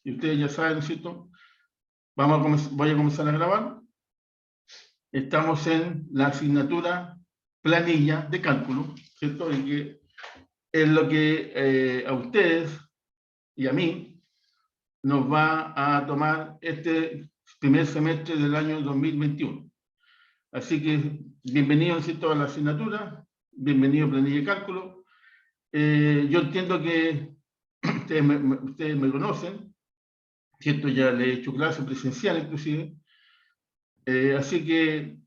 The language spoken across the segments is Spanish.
y ustedes ya saben, ¿cierto? Voy a comenzar a grabar. Estamos en la asignatura planilla de cálculo, ¿cierto? Y que es lo que a ustedes y a mí nos va a tomar este primer semestre del año 2021. Así que bienvenidos, ¿cierto?, a la asignatura, bienvenido a planilla de cálculo. Yo entiendo que ustedes me conocen, ¿cierto? Ya le he hecho clase presencial inclusive. Así que,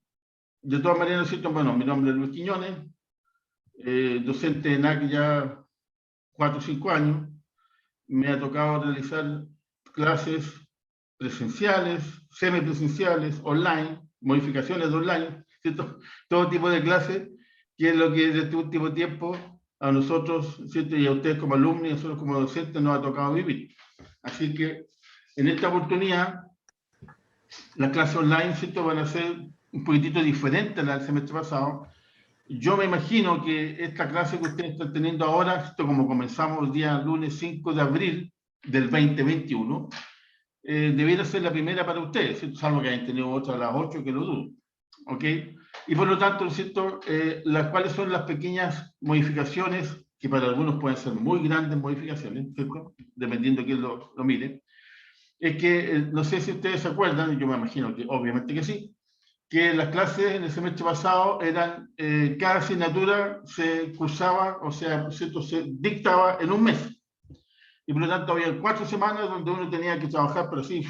de todas maneras, ¿cierto? Bueno, mi nombre es Luis Quiñones, docente en NAC ya 4 o 5 años. Me ha tocado realizar clases presenciales, semipresenciales, online, modificaciones de online, ¿cierto? Todo tipo de clases, que es lo que desde este último tiempo a nosotros, ¿cierto?, y a ustedes como alumnos y a nosotros como docentes nos ha tocado vivir. Así que en esta oportunidad las clases online, ¿cierto?, van a ser un poquitito diferentes a las del semestre pasado. Yo me imagino que esta clase que ustedes están teniendo ahora, ¿cierto?, como comenzamos el día lunes 5 de abril del 2021, debiera ser la primera para ustedes, ¿cierto?, salvo que hayan tenido otra a las 8, que lo dudo. ¿Ok? Y por lo tanto, ¿cierto?, cuáles son las pequeñas modificaciones, que para algunos pueden ser muy grandes modificaciones, ¿cierto?, dependiendo de quién lo mire. Es que, no sé si ustedes se acuerdan, yo me imagino que obviamente que sí, que las clases en el semestre pasado eran, cada asignatura se cursaba, o sea, ¿cierto?, se dictaba en un mes. Y por lo tanto había 4 semanas donde uno tenía que trabajar, pero sí,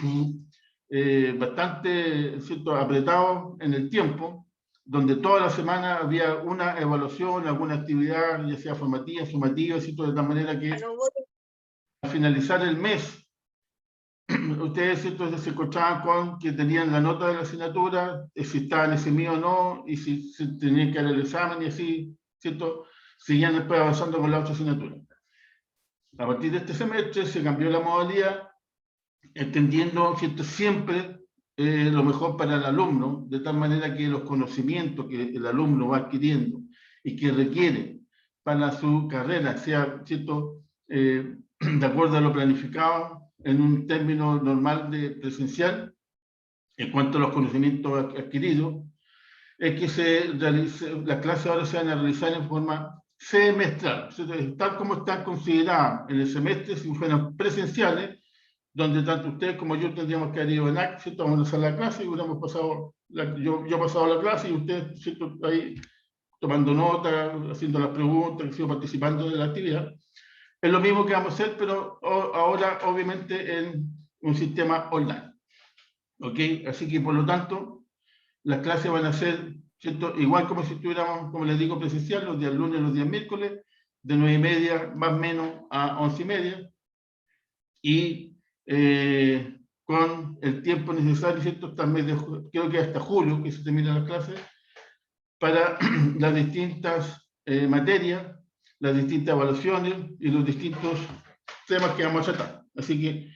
bastante, ¿cierto?, apretado en el tiempo, donde toda la semana había una evaluación, alguna actividad, ya sea formativa, sumativa, ¿cierto?, de tal manera que al finalizar el mes, ustedes, ¿cierto?, se encontraban con que tenían la nota de la asignatura, si estaban ese mío o no, y si tenían que dar el examen, y así, ¿cierto?, seguían después avanzando con la otra asignatura. A partir de este semestre se cambió la modalidad, entendiendo, ¿cierto?, siempre lo mejor para el alumno, de tal manera que los conocimientos que el alumno va adquiriendo y que requiere para su carrera sea, ¿cierto?, de acuerdo a lo planificado en un término normal de presencial, en cuanto a los conocimientos adquiridos, es que las clases ahora se van a realizar en forma semestral, tal como están consideradas en el semestre si fueran presenciales, donde tanto ustedes como yo tendríamos que haber ido en acto, ¿cierto?, vamos a hacer la clase y hubiéramos pasado, yo he pasado la clase y ustedes, ¿cierto?, ahí tomando nota, haciendo las preguntas, participando de la actividad. Es lo mismo que vamos a hacer, pero ahora obviamente en un sistema online. ¿Ok? Así que por lo tanto, las clases van a ser, ¿cierto?, igual como si estuviéramos, como les digo, presencial, los días lunes, los días miércoles, de 9:30 más o menos a 11:30, y con el tiempo necesario, ¿cierto?, hasta el mes de, creo que hasta julio, que se terminan las clases, para las distintas materias, las distintas evaluaciones y los distintos temas que vamos a tratar. Así que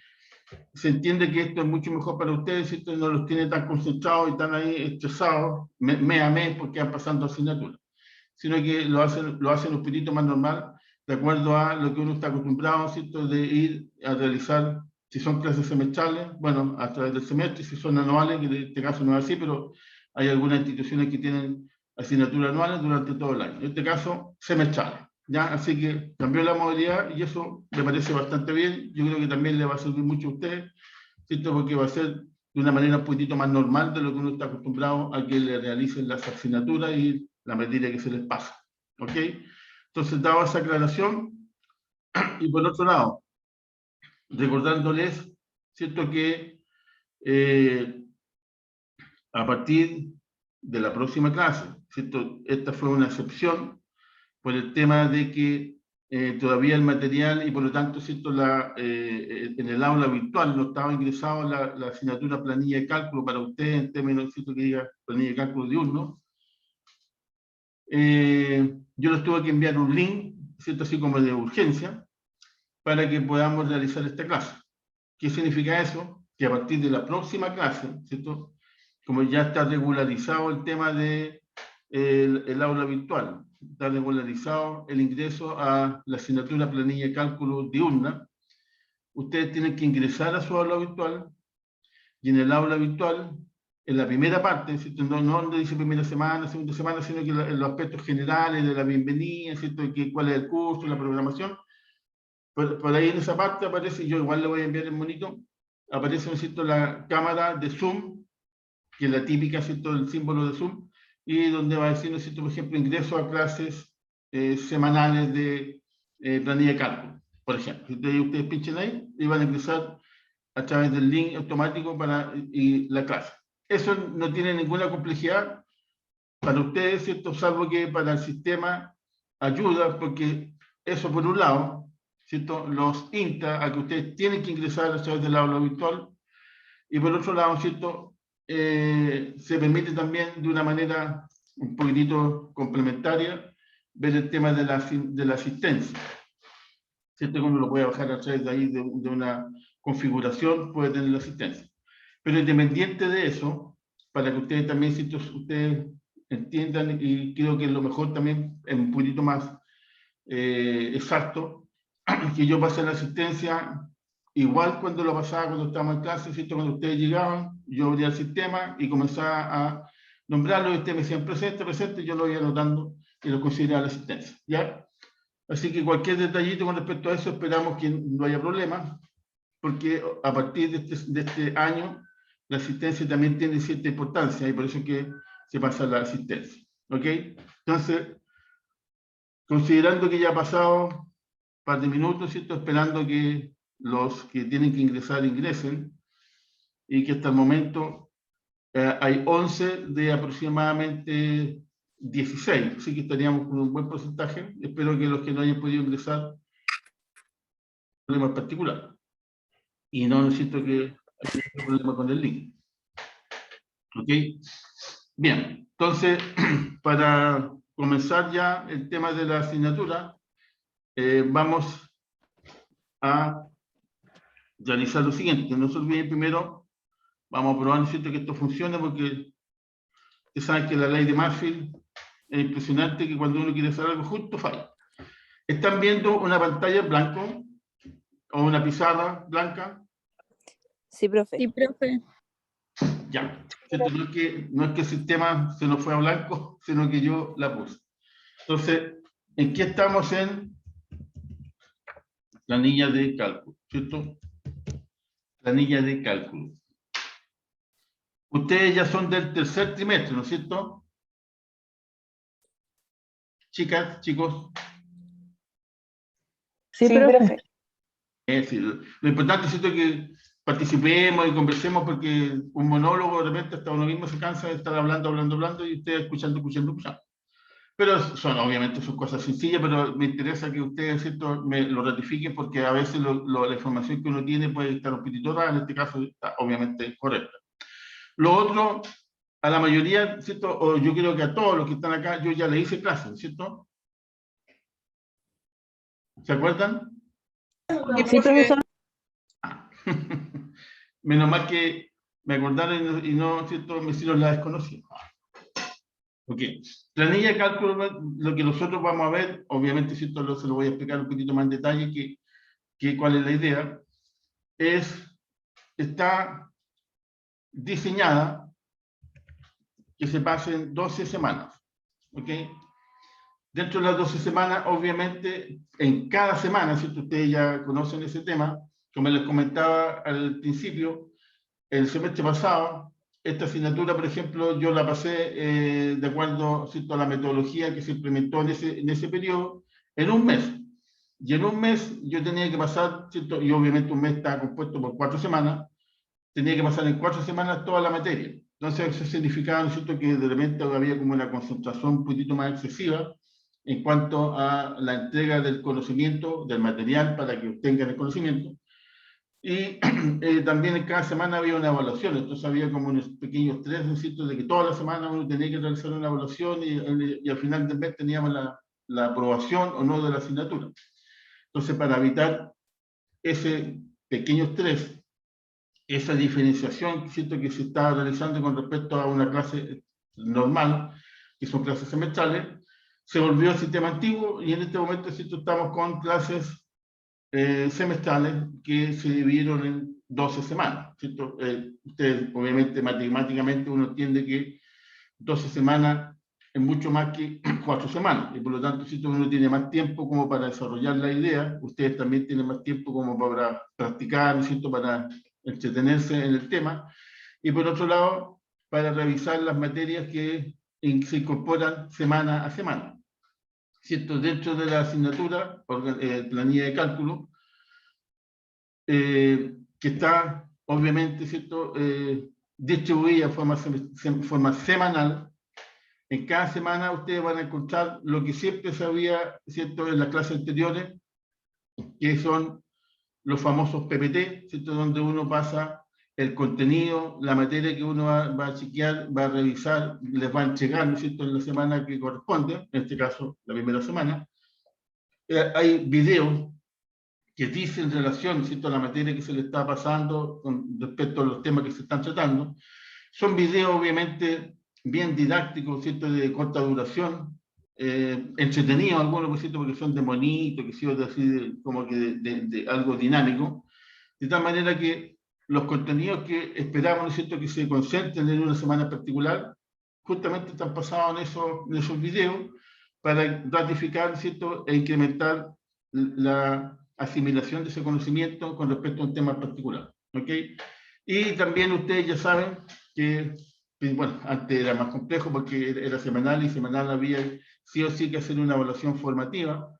se entiende que esto es mucho mejor para ustedes, ¿cierto?, no los tiene tan concentrados y tan ahí estresados, mes a mes, porque van pasando asignaturas, sino que lo hacen un poquito más normal, de acuerdo a lo que uno está acostumbrado, ¿cierto?, de ir a realizar, si son clases semestrales, bueno, a través del semestre, si son anuales, que en este caso no es así, pero hay algunas instituciones que tienen asignaturas anuales durante todo el año, en este caso semestrales, ¿ya? Así que cambió la modalidad y eso me parece bastante bien. Yo creo que también le va a servir mucho a ustedes, ¿cierto?, porque va a ser de una manera un poquitito más normal de lo que uno está acostumbrado a que le realicen las asignaturas y la medida que se les pasa. ¿Ok? Entonces, dado esa aclaración, y por otro lado, recordándoles, ¿cierto?, que a partir de la próxima clase, ¿cierto?, esta fue una excepción por el tema de que todavía el material y por lo tanto, ¿cierto?, en el aula virtual no estaba ingresado la asignatura planilla de cálculo para ustedes, en términos, ¿cierto?, que diga planilla de cálculo diurno. Yo les tuve que enviar un link, ¿cierto?, así como de urgencia, para que podamos realizar esta clase. ¿Qué significa eso? Que a partir de la próxima clase, ¿cierto?, como ya está regularizado el tema de el aula virtual, está regularizado el ingreso a la asignatura planilla de cálculo diurna, ustedes tienen que ingresar a su aula virtual, y en el aula virtual, en la primera parte, ¿cierto? No donde dice primera semana, segunda semana, sino que en los aspectos generales de la bienvenida, ¿cierto? Cuál es el curso, la programación. Por ahí en esa parte aparece, yo igual le voy a enviar el monito, aparece, ¿cierto?, la cámara de Zoom, que es la típica, ¿cierto?, el símbolo de Zoom, y donde va a decir, ¿cierto?, por ejemplo, ingreso a clases semanales de planilla de cálculo, por ejemplo. Si ustedes pinchen ahí y van a ingresar a través del link automático para la clase. Eso no tiene ninguna complejidad para ustedes, ¿cierto?, salvo que para el sistema ayuda, porque eso por un lado, ¿cierto?, los insta a que ustedes tienen que ingresar a través del aula virtual, y por otro lado, ¿cierto?, se permite también de una manera un poquitito complementaria ver el tema de la asistencia. ¿Cierto? Que uno lo puede bajar a través de ahí de una configuración, puede tener la asistencia. Pero independiente de eso, para que ustedes también, ¿cierto?, ustedes entiendan, y creo que lo mejor también es un poquito más exacto, que yo pasé la asistencia igual cuando lo pasaba cuando estábamos en clase, ¿cierto? Cuando ustedes llegaban, yo abría el sistema y comenzaba a nombrarlo, y ustedes me decían presente, presente, yo lo iba anotando y lo consideraba la asistencia, ¿ya? Así que cualquier detallito con respecto a eso, esperamos que no haya problemas, porque a partir de este año, la asistencia también tiene cierta importancia, y por eso es que se pasa la asistencia, ¿ok? Entonces, considerando que ya ha pasado un par de minutos, ¿cierto?, esperando que los que tienen que ingresar ingresen, y que hasta el momento hay 11 de aproximadamente 16, así que estaríamos con un buen porcentaje. Espero que los que no hayan podido ingresar problema particular, y no necesito que haya un problema con el link. ¿Ok? Bien, entonces, para comenzar ya el tema de la asignatura, vamos a realizar lo siguiente. No se olviden primero, vamos a probar, ¿cierto?, que esto funcione, porque ustedes saben que la ley de Murphy es impresionante, que cuando uno quiere hacer algo justo, falla. ¿Están viendo una pantalla en blanco o una pizarra blanca? Sí, profe. Sí, profe. Ya. No es que el sistema se nos fue a blanco, sino que yo la puse. Entonces, ¿en qué estamos? En planilla de cálculo, ¿cierto? Planilla de cálculo. Ustedes ya son del tercer trimestre, ¿no es cierto? Chicas, chicos. Sí, profe. Es decir, lo importante es, ¿cierto?, que participemos y conversemos, porque un monólogo de repente hasta uno mismo se cansa de estar hablando, y ustedes escuchando. Pero obviamente son cosas sencillas, pero me interesa que ustedes, ¿cierto?, me lo ratifiquen, porque a veces la información que uno tiene puede estar un poquito rara, en este caso está obviamente correcta. Lo otro, a la mayoría, ¿cierto?, o yo creo que a todos los que están acá, yo ya le hice clase, ¿cierto? ¿Se acuerdan? Sí, profesor. Menos mal que me acordaron y no, ¿cierto?, me hicieron la desconocida. Ok. Planilla de cálculo, lo que nosotros vamos a ver, obviamente, ¿cierto?, se lo voy a explicar un poquito más en detalle cuál es la idea, está diseñada que se pasen 12 semanas. ¿Ok? Dentro de las 12 semanas, obviamente, en cada semana, ¿cierto?, ustedes ya conocen ese tema, como les comentaba al principio, el semestre pasado, esta asignatura, por ejemplo, yo la pasé de acuerdo, ¿cierto?, a la metodología que se implementó en ese periodo, en un mes. Y en un mes yo tenía que pasar, ¿cierto?, y obviamente un mes está compuesto por 4 semanas, tenía que pasar en 4 semanas toda la materia. Entonces eso significaba, ¿no es cierto?, que de repente había como una concentración un poquito más excesiva en cuanto a la entrega del conocimiento, del material, para que obtengan el conocimiento. Y también en cada semana había una evaluación, entonces había como unos pequeños estrés, ¿no es cierto?, de que toda la semana uno tenía que realizar una evaluación, y al final del mes teníamos la aprobación o no de la asignatura. Entonces, para evitar ese pequeño estrés, esa diferenciación, ¿cierto?, que se está realizando con respecto a una clase normal, que son clases semestrales, se volvió al sistema antiguo, y en este momento, ¿cierto?, estamos con clases semestrales que se dividieron en 12 semanas, ¿cierto? Ustedes, obviamente, matemáticamente uno entiende que 12 semanas es mucho más que 4 semanas, y por lo tanto, si uno tiene más tiempo como para desarrollar la idea, ustedes también tienen más tiempo como para practicar, ¿cierto? Para entretenerse en el tema, y por otro lado, para revisar las materias que se incorporan semana a semana, ¿cierto? Dentro de la asignatura, planilla de cálculo, que está, obviamente, ¿cierto? Distribuida en forma semanal. En cada semana ustedes van a encontrar lo que siempre se había, ¿cierto?, en las clases anteriores, que son los famosos PPT, ¿cierto?, donde uno pasa el contenido, la materia que uno va a chequear, va a revisar, les va a entregar, ¿no es cierto?, en la semana que corresponde, en este caso, la primera semana. Hay videos que dicen en relación, ¿cierto?, a la materia que se le está pasando con respecto a los temas que se están tratando. Son videos, obviamente, bien didácticos, ¿cierto?, de corta duración, entretenidos algunos, por cierto, porque son de monito, que son así, como que de algo dinámico, de tal manera que los contenidos que esperamos, ¿no es cierto?, que se concentren en una semana particular, justamente están pasados en esos videos para ratificar, ¿cierto?, e incrementar la asimilación de ese conocimiento con respecto a un tema particular, ¿ok? Y también ustedes ya saben que, bueno, antes era más complejo porque era semanal, y semanal había sí o sí que hacer una evaluación formativa,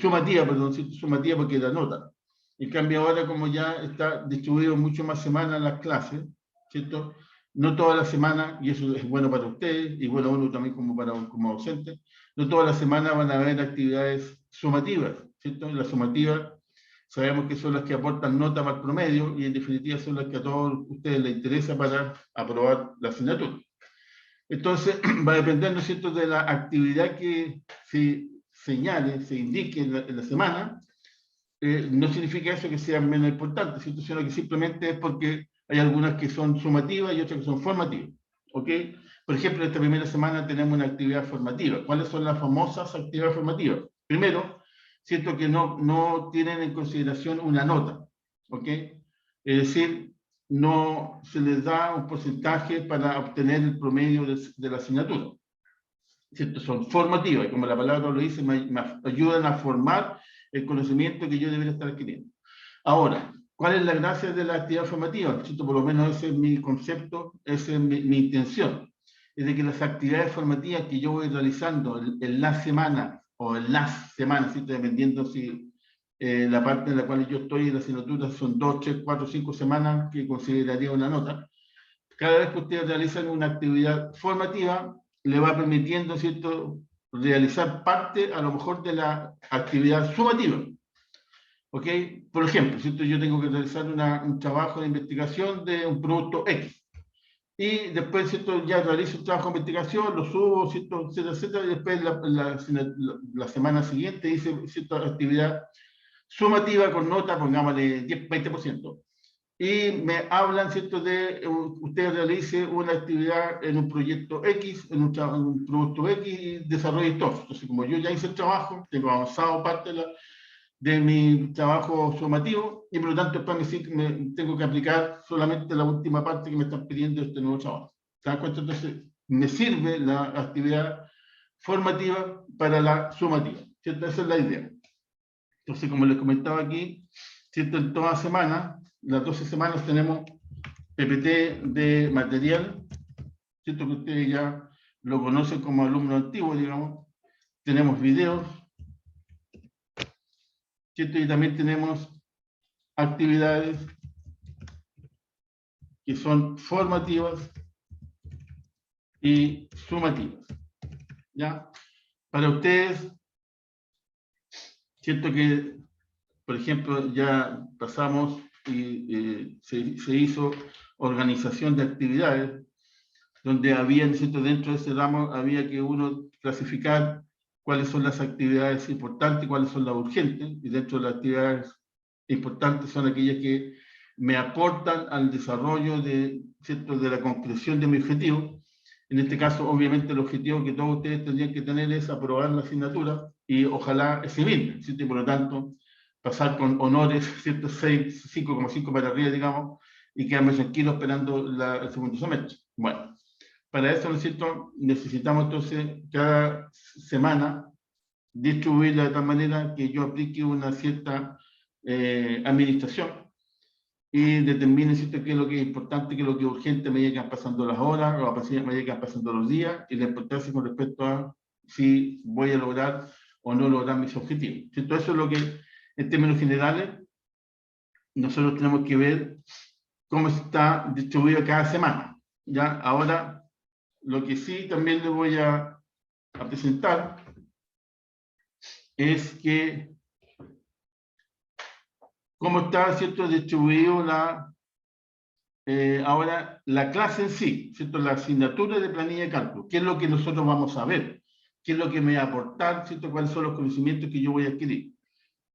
sumativa, perdón, ¿cierto? Sumativa porque era nota. En cambio ahora, como ya está distribuido mucho más semanas las clases, ¿cierto? No toda la semana, y eso es bueno para ustedes, y bueno uno también como docente, no toda la semana van a haber actividades sumativas, ¿cierto? Las sumativas sabemos que son las que aportan nota para el promedio, y en definitiva son las que a todos ustedes les interesa para aprobar la asignatura. Entonces, va dependiendo, ¿cierto?, de la actividad que se señale, se indique en la semana. No significa eso que sean menos importantes, ¿cierto?, sino que simplemente es porque hay algunas que son sumativas y otras que son formativas, ¿ok? Por ejemplo, esta primera semana tenemos una actividad formativa. ¿Cuáles son las famosas actividades formativas? Primero, ¿cierto?, que no tienen en consideración una nota, ¿ok? Es decir, no se les da un porcentaje para obtener el promedio de la asignatura, ¿cierto? Son formativas, y como la palabra lo dice, me ayudan a formar el conocimiento que yo debería estar adquiriendo. Ahora, ¿cuál es la gracia de la actividad formativa? ¿Cierto? Por lo menos ese es mi concepto, esa es mi intención. Es de que las actividades formativas que yo voy realizando en la semana o en las semanas, ¿cierto?, dependiendo si la parte en la cual yo estoy en la asignatura son 2, 3, 4, 5 semanas que consideraría una nota. Cada vez que ustedes realizan una actividad formativa, le va permitiendo, ¿cierto?, realizar parte a lo mejor de la actividad sumativa. ¿Ok? Por ejemplo, ¿cierto?, yo tengo que realizar un trabajo de investigación de un producto X. Y después, ¿cierto?, ya realizo un trabajo de investigación, lo subo, ¿cierto?, etcétera, etcétera, y después la semana siguiente hice cierta actividad sumativa con nota, pongámosle 10, 20%. Y me hablan, ¿cierto?, de usted realice una actividad en un proyecto X, en un producto X, y desarrolle todo. Entonces, como yo ya hice el trabajo, tengo avanzado parte de mi trabajo sumativo, y por lo tanto después me tengo que aplicar solamente la última parte que me están pidiendo de este nuevo trabajo. ¿Se dan cuenta? Entonces, me sirve la actividad formativa para la sumativa, ¿cierto? Esa es la idea. Entonces, como les comentaba aquí, ¿cierto?, en toda semana, las 12 semanas tenemos PPT de material, ¿cierto?, que ustedes ya lo conocen como alumno antiguo, digamos. Tenemos videos, ¿cierto? Y también tenemos actividades que son formativas y sumativas, ¿ya? Para ustedes, ¿cierto?, que, por ejemplo, ya pasamos y se hizo organización de actividades, donde había, ¿cierto?, dentro de ese ramo había que uno clasificar cuáles son las actividades importantes y cuáles son las urgentes, y dentro de las actividades importantes son aquellas que me aportan al desarrollo ¿cierto?, de la concreción de mi objetivo. En este caso, obviamente, el objetivo que todos ustedes tendrían que tener es aprobar la asignatura y ojalá exhibirla, ¿cierto? Y por lo tanto, pasar con honores, ¿cierto? 5,5 para arriba, digamos, y quedarme tranquilo esperando el segundo semestre. Bueno, para eso, ¿no es cierto?, necesitamos entonces cada semana distribuirla de tal manera que yo aplique una cierta administración y determine, ¿cierto?, qué es lo que es importante, qué es lo que es urgente a medida que van pasando las horas o a medida que van pasando los días, y la importancia con respecto a si voy a lograr o no lograr mis objetivos. ¿Cierto? Eso es lo que, en términos generales, nosotros tenemos que ver cómo está distribuido cada semana. ¿Ya? Ahora, lo que sí también les voy a presentar es que cómo está, ¿cierto?, distribuido ahora la clase en sí, ¿cierto?, la asignatura de planilla de cálculo. ¿Qué es lo que nosotros vamos a ver? ¿Qué es lo que me va a aportar? ¿Cierto? ¿Cuáles son los conocimientos que yo voy a adquirir?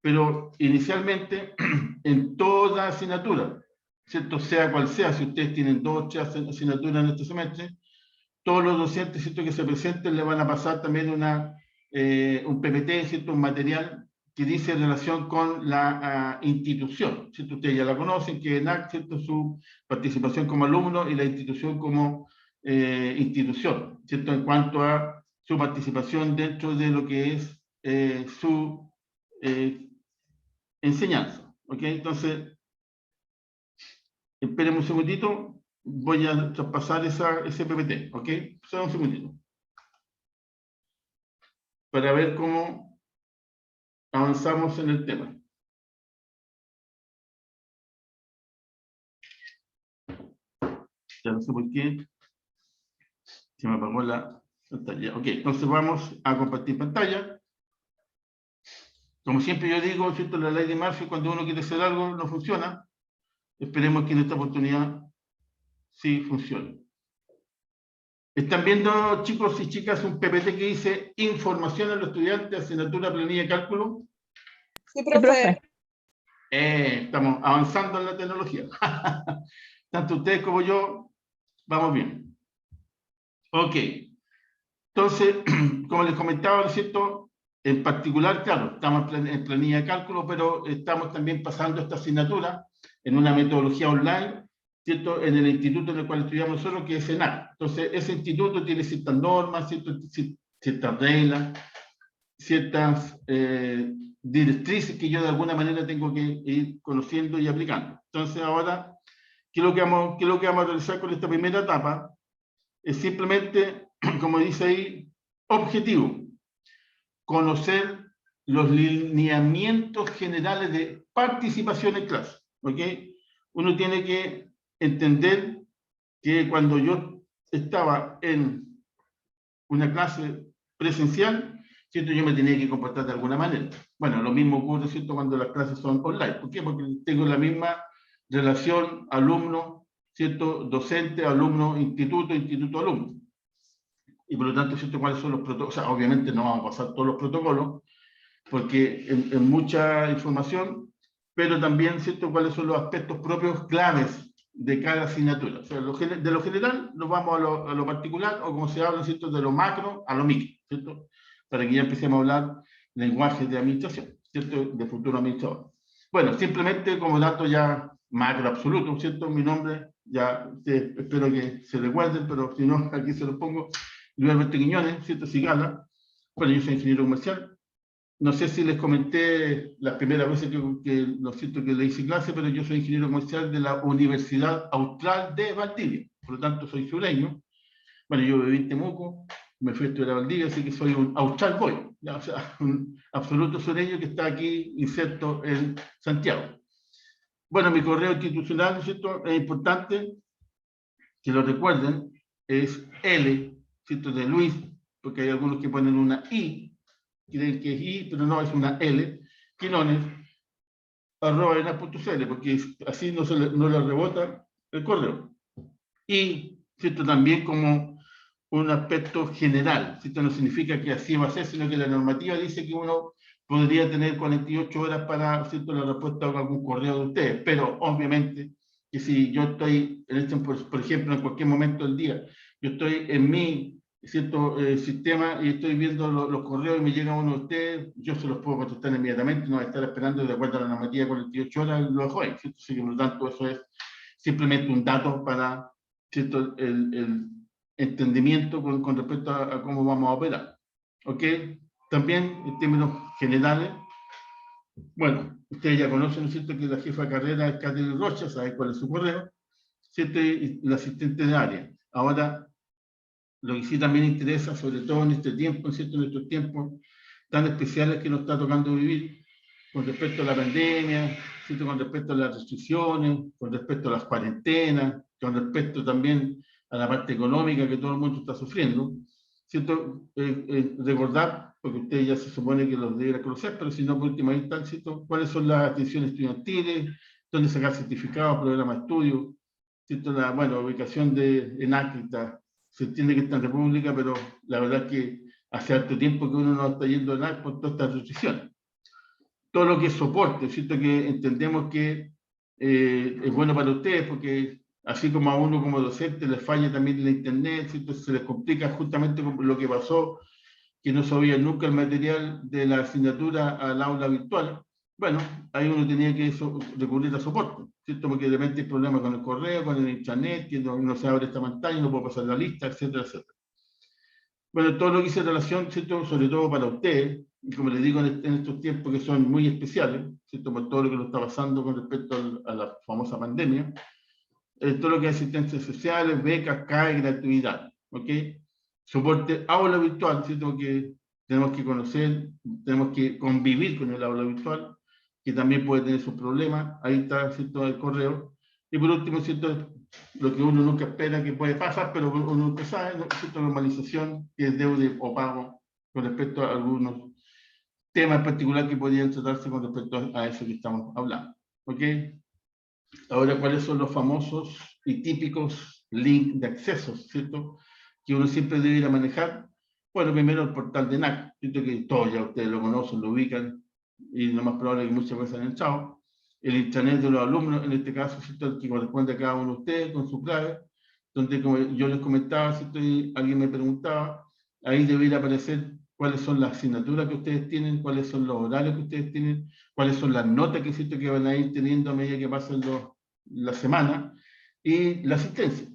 Pero inicialmente, en toda asignatura, ¿cierto?, sea cual sea, si ustedes tienen 2 o 3 asignaturas en este semestre, todos los docentes, ¿cierto?, que se presenten le van a pasar también un PPT, ¿cierto?, un material que dice relación con la institución, ¿cierto? Ustedes ya la conocen, que es ENAC, ¿cierto?, su participación como alumno y la institución como institución, ¿cierto?, en cuanto a su participación dentro de lo que es su enseñanza, ¿ok? Entonces, espérenme un segundito, voy a traspasar ese PPT, ¿ok? Solo un segundito. Para ver cómo avanzamos en el tema. Ya no sé por qué se me apagó la pantalla. Ok, entonces vamos a compartir pantalla. Como siempre yo digo, ¿cierto?, la ley de Murphy, cuando uno quiere hacer algo, no funciona. Esperemos que en esta oportunidad sí funcione. Están viendo, chicos y chicas, un PPT que dice información a los estudiantes, asignatura, planilla de cálculo. Sí, profe. Estamos avanzando en la tecnología. Tanto ustedes como yo, vamos bien. Ok. Entonces, como les comentaba, ¿no es cierto? En particular, claro, estamos en planilla de cálculo, pero estamos también pasando esta asignatura en una metodología online, ¿cierto?, en el instituto en el cual estudiamos nosotros, que es ENAC. Entonces, ese instituto tiene ciertas normas, ciertas reglas, ciertas directrices que yo de alguna manera tengo que ir conociendo y aplicando. Entonces, ahora, ¿qué es lo que vamos a realizar con esta primera etapa? Es simplemente, como dice ahí, objetivo: conocer los lineamientos generales de participación en clase. ¿Ok? Uno tiene que entender que cuando yo estaba en una clase presencial, ¿cierto?, yo me tenía que comportar de alguna manera. Bueno, lo mismo ocurre, ¿cierto?, cuando las clases son online. ¿Por qué? Porque tengo la misma relación alumno, ¿cierto?, docente, alumno, instituto, alumno. Y por lo tanto, ¿cierto?, cuáles son los protocolos. O sea, obviamente no vamos a pasar todos los protocolos, porque es mucha información, pero también, ¿cierto?, cuáles son los aspectos propios claves de cada asignatura. O sea, de lo general nos vamos a lo particular, o como se habla, ¿cierto?, de lo macro a lo micro, ¿cierto?, para que ya empecemos a hablar lenguajes de administración, ¿cierto?, de futuro administrador. Bueno, simplemente como dato ya macro absoluto, ¿cierto?, mi nombre, ya espero que se recuerden, pero si no, aquí se lo pongo: Luis Alberto Quiñones, ¿cierto?, Sigala. Bueno, yo soy ingeniero comercial. No sé si les comenté las primeras veces lo siento que le hice clase, pero yo soy ingeniero comercial de la Universidad Austral de Valdivia. Por lo tanto, soy sureño. Bueno, yo viví en Temuco, me fui a estudiar a Valdivia, así que soy un Austral boy, ¿ya? O sea, un absoluto sureño que está aquí inserto en Santiago. Bueno, mi correo institucional, ¿no es cierto?, es importante que lo recuerden, es L, ¿cierto?, de Luis, porque hay algunos que ponen una I, creen que es I, pero no, es una L, quinones@enac.cl, porque así no le rebota el correo. Y, ¿cierto?, también como un aspecto general, ¿cierto?, no significa que así va a ser, sino que la normativa dice que uno podría tener 48 horas para, ¿cierto?, la respuesta a algún correo de ustedes, pero obviamente que si yo estoy, por ejemplo, en cualquier momento del día, yo estoy en mi cierto sistema y estoy viendo los correos y me llega uno de ustedes, yo se los puedo contestar inmediatamente, no voy a estar esperando de acuerdo a la normativa 48 horas, lo dejo ahí, ¿cierto? Así que por lo tanto eso es simplemente un dato para, ¿cierto? El entendimiento con respecto a cómo vamos a operar. ¿Ok? También en términos generales, bueno, ustedes ya conocen, ¿no es cierto?, que la jefa de carrera es Catherine Rocha, saben cuál es su correo, ¿cierto? Y la asistente de área. Ahora, lo que sí también interesa, sobre todo en este tiempo, ¿cierto?, en estos tiempos tan especiales que nos está tocando vivir, con respecto a la pandemia, ¿cierto?, con respecto a las restricciones, con respecto a las cuarentenas, con respecto también a la parte económica que todo el mundo está sufriendo, ¿cierto? Recordar, porque ustedes ya se supone que los deberían conocer, pero si no, por última instancia, ¿cierto?, cuáles son las atenciones estudiantiles, dónde sacar certificados, programas de estudio, ¿cierto? La, bueno, ubicación de ENAC, se entiende que está en República, pero la verdad es que hace harto tiempo que uno no está yendo a ENAC por todas estas restricciones. Todo lo que es soporte, ¿cierto? Que entendemos que es bueno para ustedes, porque así como a uno como docente les falla también la internet, ¿cierto? Se les complica justamente lo que pasó, que no sabían nunca el material de la asignatura al aula virtual. Bueno, ahí uno tenía que recurrir a soporte, ¿cierto? Porque de repente hay problemas con el correo, con el internet, que no se abre esta pantalla, no puedo pasar la lista, etcétera, etcétera. Bueno, todo lo que hice relación, ¿cierto?, sobre todo para ustedes, y como les digo, en estos tiempos que son muy especiales, ¿cierto?, por todo lo que nos está pasando con respecto a la famosa pandemia, todo lo que es asistencias sociales, becas, CAE, gratuidad, ¿ok? Soporte aula virtual, ¿cierto?, porque tenemos que conocer, tenemos que convivir con el aula virtual, que también puede tener sus problemas, ahí está, ¿cierto?, el correo. Y por último, ¿cierto?, lo que uno nunca espera que puede pasar, pero uno nunca sabe, ¿no?, ¿cierto?, normalización, que es deuda o pago con respecto a algunos temas en particular que podrían tratarse con respecto a eso que estamos hablando, ¿ok? Ahora, ¿cuáles son los famosos y típicos links de acceso, ¿cierto?, que uno siempre debe ir a manejar? Bueno, primero el portal de NAC, ¿cierto?, que todos ya ustedes lo conocen, lo ubican, y lo más probable es que muchas veces han entrado. El intranet de los alumnos, en este caso, ¿cierto?, el que corresponde a cada uno de ustedes con su clave, donde, como yo les comentaba, ¿cierto?, y alguien me preguntaba, ahí debería aparecer cuáles son las asignaturas que ustedes tienen, cuáles son los horarios que ustedes tienen, cuáles son las notas que, ¿cierto?, que van a ir teniendo a medida que pasen la semana, y la asistencia,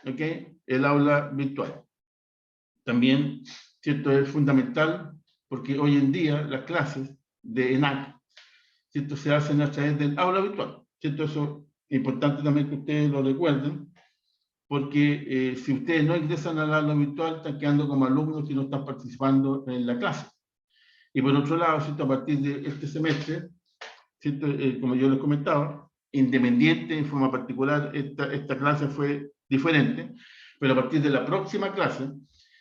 ¿ok? El aula virtual. También, ¿cierto?, es fundamental porque hoy en día las clases de ENAC, ¿cierto?, se hacen a través del aula virtual, ¿cierto? Eso es importante también que ustedes lo recuerden, porque si ustedes no ingresan al aula virtual, están quedando como alumnos que no están participando en la clase. Y por otro lado, ¿cierto?, a partir de este semestre, ¿cierto?, como yo les comentaba, independiente, en forma particular, esta clase fue diferente, pero a partir de la próxima clase,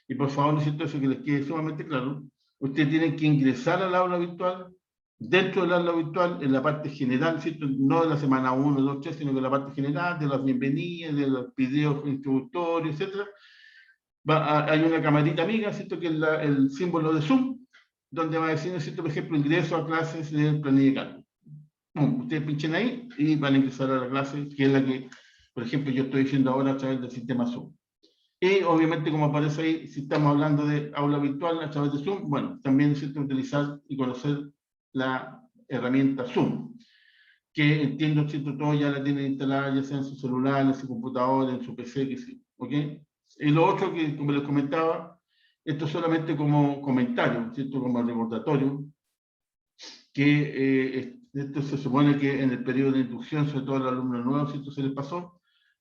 y por favor, ¿no es cierto?, eso que les quede sumamente claro, ustedes tienen que ingresar al aula virtual, dentro del aula virtual, en la parte general, ¿cierto?, no de la semana 1, 2, 3, sino que la parte general, de las bienvenidas, de los videos introductorios, etc. Hay una camarita amiga, ¿cierto?, que es el símbolo de Zoom, donde va a decir, ¿cierto?, por ejemplo, ingreso a clases de planilla de cálculo. Ustedes pinchen ahí y van a ingresar a la clase, que es la que, por ejemplo, yo estoy diciendo ahora a través del sistema Zoom. Y obviamente, como aparece ahí, si estamos hablando de aula virtual a través de Zoom, bueno, también necesito utilizar y conocer la herramienta Zoom, que entiendo, ¿cierto?, todos ya la tienen instalada, ya sea en su celular, en su computador, en su PC, que sí, ¿ok? Y lo otro que, como les comentaba, esto solamente como comentario, ¿cierto?, como recordatorio, que esto se supone que en el periodo de inducción, sobre todo a los alumnos nuevos, ¿cierto?, se les pasó,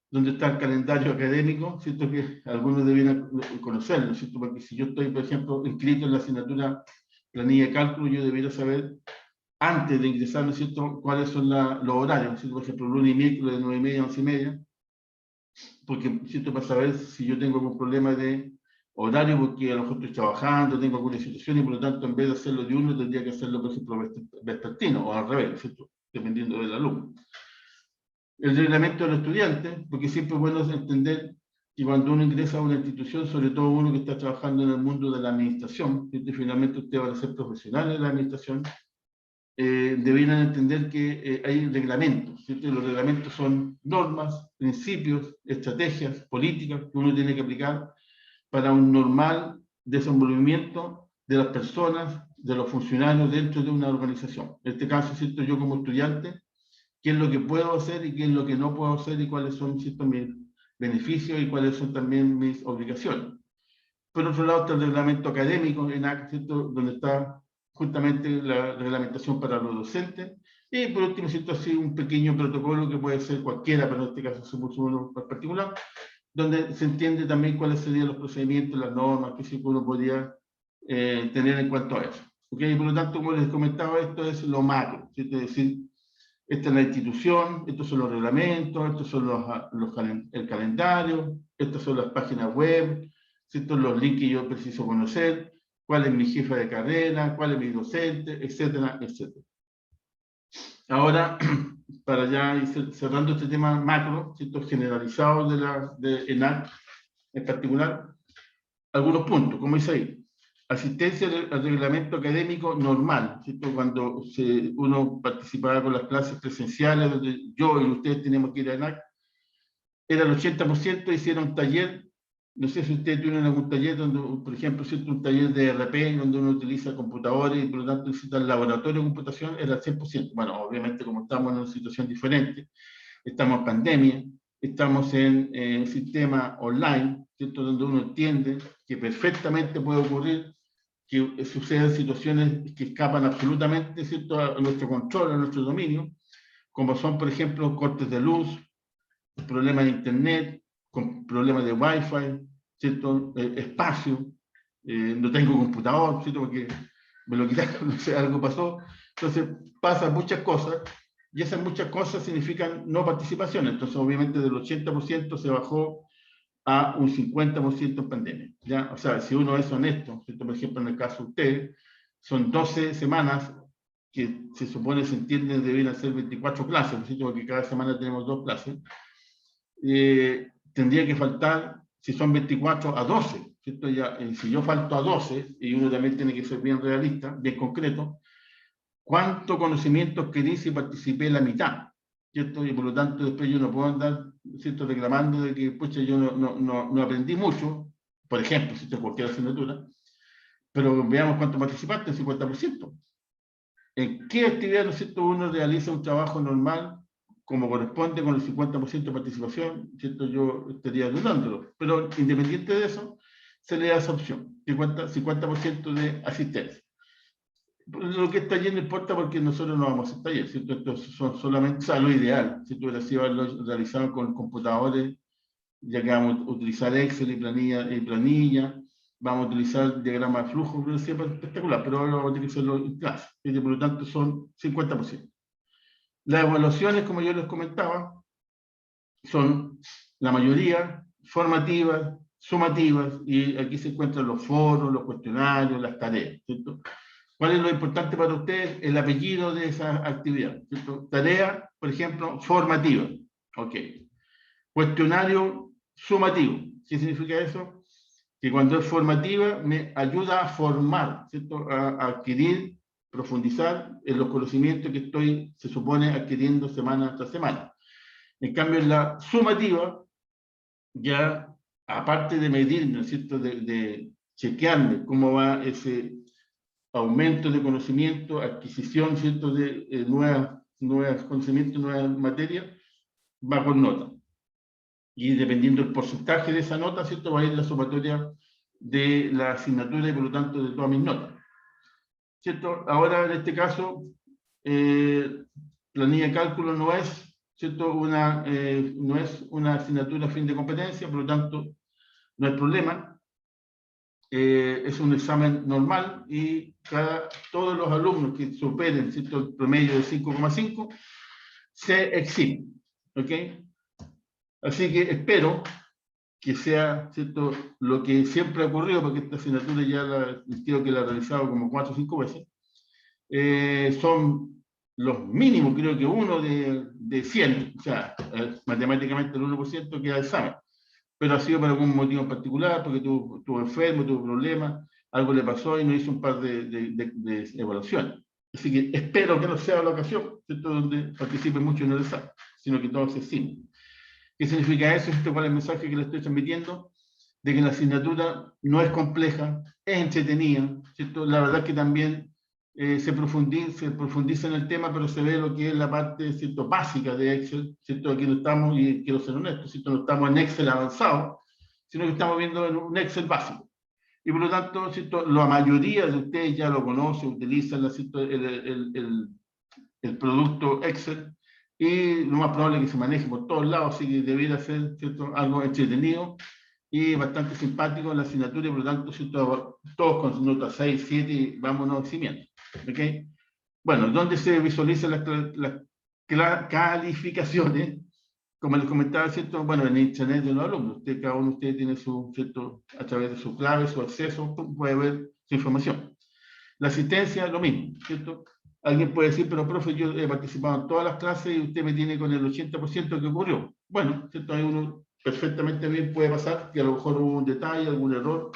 donde está el calendario académico, ¿cierto?, que algunos debieran conocerlo, ¿cierto?, porque si yo estoy, por ejemplo, inscrito en la asignatura planilla de cálculo, yo debería saber, antes de ingresar, ¿no es cierto?, cuáles son los horarios, ¿cierto?, por ejemplo, lunes y miércoles de 9:30 a 11:30, porque, ¿cierto?, para saber si yo tengo algún problema de horario, porque a lo mejor estoy trabajando, tengo alguna situación y por lo tanto en vez de hacerlo de uno tendría que hacerlo, por ejemplo, vespertino o al revés, ¿cierto?, dependiendo del alumno. El reglamento del estudiante, porque siempre es bueno entender que cuando uno ingresa a una institución, sobre todo uno que está trabajando en el mundo de la administración, ¿cierto?, y finalmente usted va a ser profesional en la administración, deberían entender que hay reglamentos, ¿cierto? Y los reglamentos son normas, principios, estrategias, políticas que uno tiene que aplicar para un normal desenvolvimiento de las personas, de los funcionarios dentro de una organización. En este caso, ¿cierto? Yo como estudiante, qué es lo que puedo hacer y qué es lo que no puedo hacer y cuáles son, ¿cierto?, mis beneficios y cuáles son también mis obligaciones. Por otro lado está el reglamento académico, ENAC, ¿cierto?, donde está justamente la reglamentación para los docentes. Y por último, ¿cierto?, así un pequeño protocolo que puede ser cualquiera, pero en este caso se puso uno en particular, donde se entiende también cuáles serían los procedimientos, las normas que uno podría tener en cuanto a eso. ¿Okay? Por lo tanto, como les comentaba, esto es lo macro, ¿cierto? Es decir, esta es la institución, estos son los reglamentos, estos son el calendario, estas son las páginas web, ¿cierto? Los links que yo preciso conocer, cuál es mi jefa de carrera, cuál es mi docente, etcétera, etcétera. Ahora, para ya ir cerrando este tema macro, ¿cierto?, generalizado de ENAC en particular, algunos puntos, como dice ahí. Asistencia al reglamento académico normal, ¿cierto? Cuando uno participaba con las clases presenciales, donde yo y ustedes teníamos que ir a ENAC, era el 80%, hicieron un taller. No sé si ustedes tienen algún taller, donde, por ejemplo, ¿cierto?, un taller de RP, donde uno utiliza computadores y por lo tanto necesita el laboratorio de computación, era el 100%. Bueno, obviamente como estamos en una situación diferente, estamos en pandemia, estamos en un sistema online, ¿cierto?, donde uno entiende que perfectamente puede ocurrir que sucedan situaciones que escapan absolutamente, ¿cierto?, a nuestro control, a nuestro dominio, como son, por ejemplo, cortes de luz, problemas de internet, con problemas de wifi, ¿cierto?, espacio, no tengo computador, ¿cierto?, porque me lo quitaron, no sé, algo pasó. Entonces, pasan muchas cosas, y esas muchas cosas significan no participación. Entonces, obviamente, del 80% se bajó a un 50% en pandemia, ¿ya? O sea, si uno es honesto, ¿cierto? Por ejemplo, en el caso de ustedes, son 12 semanas que se supone, se entiende, deberían ser 24 clases, ¿cierto?, porque cada semana tenemos 2 clases. Tendría que faltar, si son 24, a 12, ¿cierto? Ya, si yo falto a 12, y uno también tiene que ser bien realista, bien concreto, ¿cuánto conocimiento adquirí si participé en la mitad? ¿Cierto? Y por lo tanto después yo no puedo andar, ¿cierto?, reclamando de que pucha, yo no aprendí mucho, por ejemplo, si en cualquier asignatura, pero veamos cuánto participaste, el 50%. ¿En qué actividad, ¿no es cierto?, uno realiza un trabajo normal como corresponde con el 50% de participación? ¿Cierto? Yo estaría dudándolo, pero independiente de eso, se le da esa opción, 50% de asistencia. Lo que está allí no importa porque nosotros no vamos a hacer taller, ¿cierto? Estos son solamente, o sea, lo ideal, si hubiera sido realizado con computadores, ya que vamos a utilizar Excel y planilla, vamos a utilizar diagrama de flujo, pero siempre espectacular, pero ahora vamos a utilizarlo en clase, y por lo tanto son 50%. Las evaluaciones, como yo les comentaba, son la mayoría formativas, sumativas, y aquí se encuentran los foros, los cuestionarios, las tareas, ¿cierto? ¿Cuál es lo importante para ustedes? El apellido de esa actividad, ¿cierto? Tarea, por ejemplo, formativa. Ok. Cuestionario sumativo. ¿Qué significa eso? Que cuando es formativa me ayuda a formar, ¿cierto? A adquirir, profundizar en los conocimientos que estoy, se supone, adquiriendo semana tras semana. En cambio, en la sumativa, ya aparte de medirme, ¿no es cierto?, de chequearme cómo va ese aumento de conocimiento, adquisición, ¿cierto?, de nuevos conocimientos, nuevas materias, va con nota. Y dependiendo del porcentaje de esa nota, ¿cierto?, va a ir la sumatoria de la asignatura y por lo tanto de todas mis notas, ¿cierto? Ahora, en este caso, planilla de cálculo no es, ¿cierto?, no es una asignatura fin de competencia, por lo tanto, no hay problema. Es un examen normal y todos los alumnos que superen, ¿cierto?, el promedio de 5,5 se eximen, ¿ok? Así que espero que sea, ¿cierto?, lo que siempre ha ocurrido, porque esta asignatura ya creo que la he realizado como 4 o 5 veces. Son los mínimos, creo que uno de 100, o sea, matemáticamente el 1% queda examen, pero ha sido por algún motivo en particular, porque tuvo enfermo, tuvo problemas, algo le pasó y no hizo un par de evaluaciones. Así que espero que no sea la ocasión, ¿cierto?, donde participe mucho en el examen, sino que todos se extienden. ¿Qué significa eso? ¿Cuál es el mensaje que le estoy transmitiendo? de que la asignatura no es compleja, es entretenida, ¿cierto? La verdad que también se profundiza en el tema, pero se ve lo que es la parte, ¿cierto?, básica de Excel, ¿cierto? Aquí no estamos, y quiero ser honesto, ¿cierto?, no estamos en Excel avanzado, sino que estamos viendo en un Excel básico. Y por lo tanto, ¿cierto?, la mayoría de ustedes ya lo conocen, utilizan el producto Excel, y lo más probable es que se maneje por todos lados, así que debiera ser, ¿cierto?, algo entretenido y bastante simpático en la asignatura, y por lo tanto, ¿cierto?, todos con nota 6, 7, y vámonos cimiento. ¿Okay? Bueno, ¿dónde se visualizan las calificaciones? Como les comentaba, ¿cierto? Bueno, en internet de los alumnos, cada uno de ustedes tiene su, ¿cierto?, a través de su clave, su acceso, puede ver su información. La asistencia, lo mismo, ¿cierto? Alguien puede decir, pero profe, yo he participado en todas las clases y usted me tiene con el 80% que ocurrió. Bueno, ¿cierto? Hay uno perfectamente bien puede pasar que a lo mejor hubo un detalle, algún error,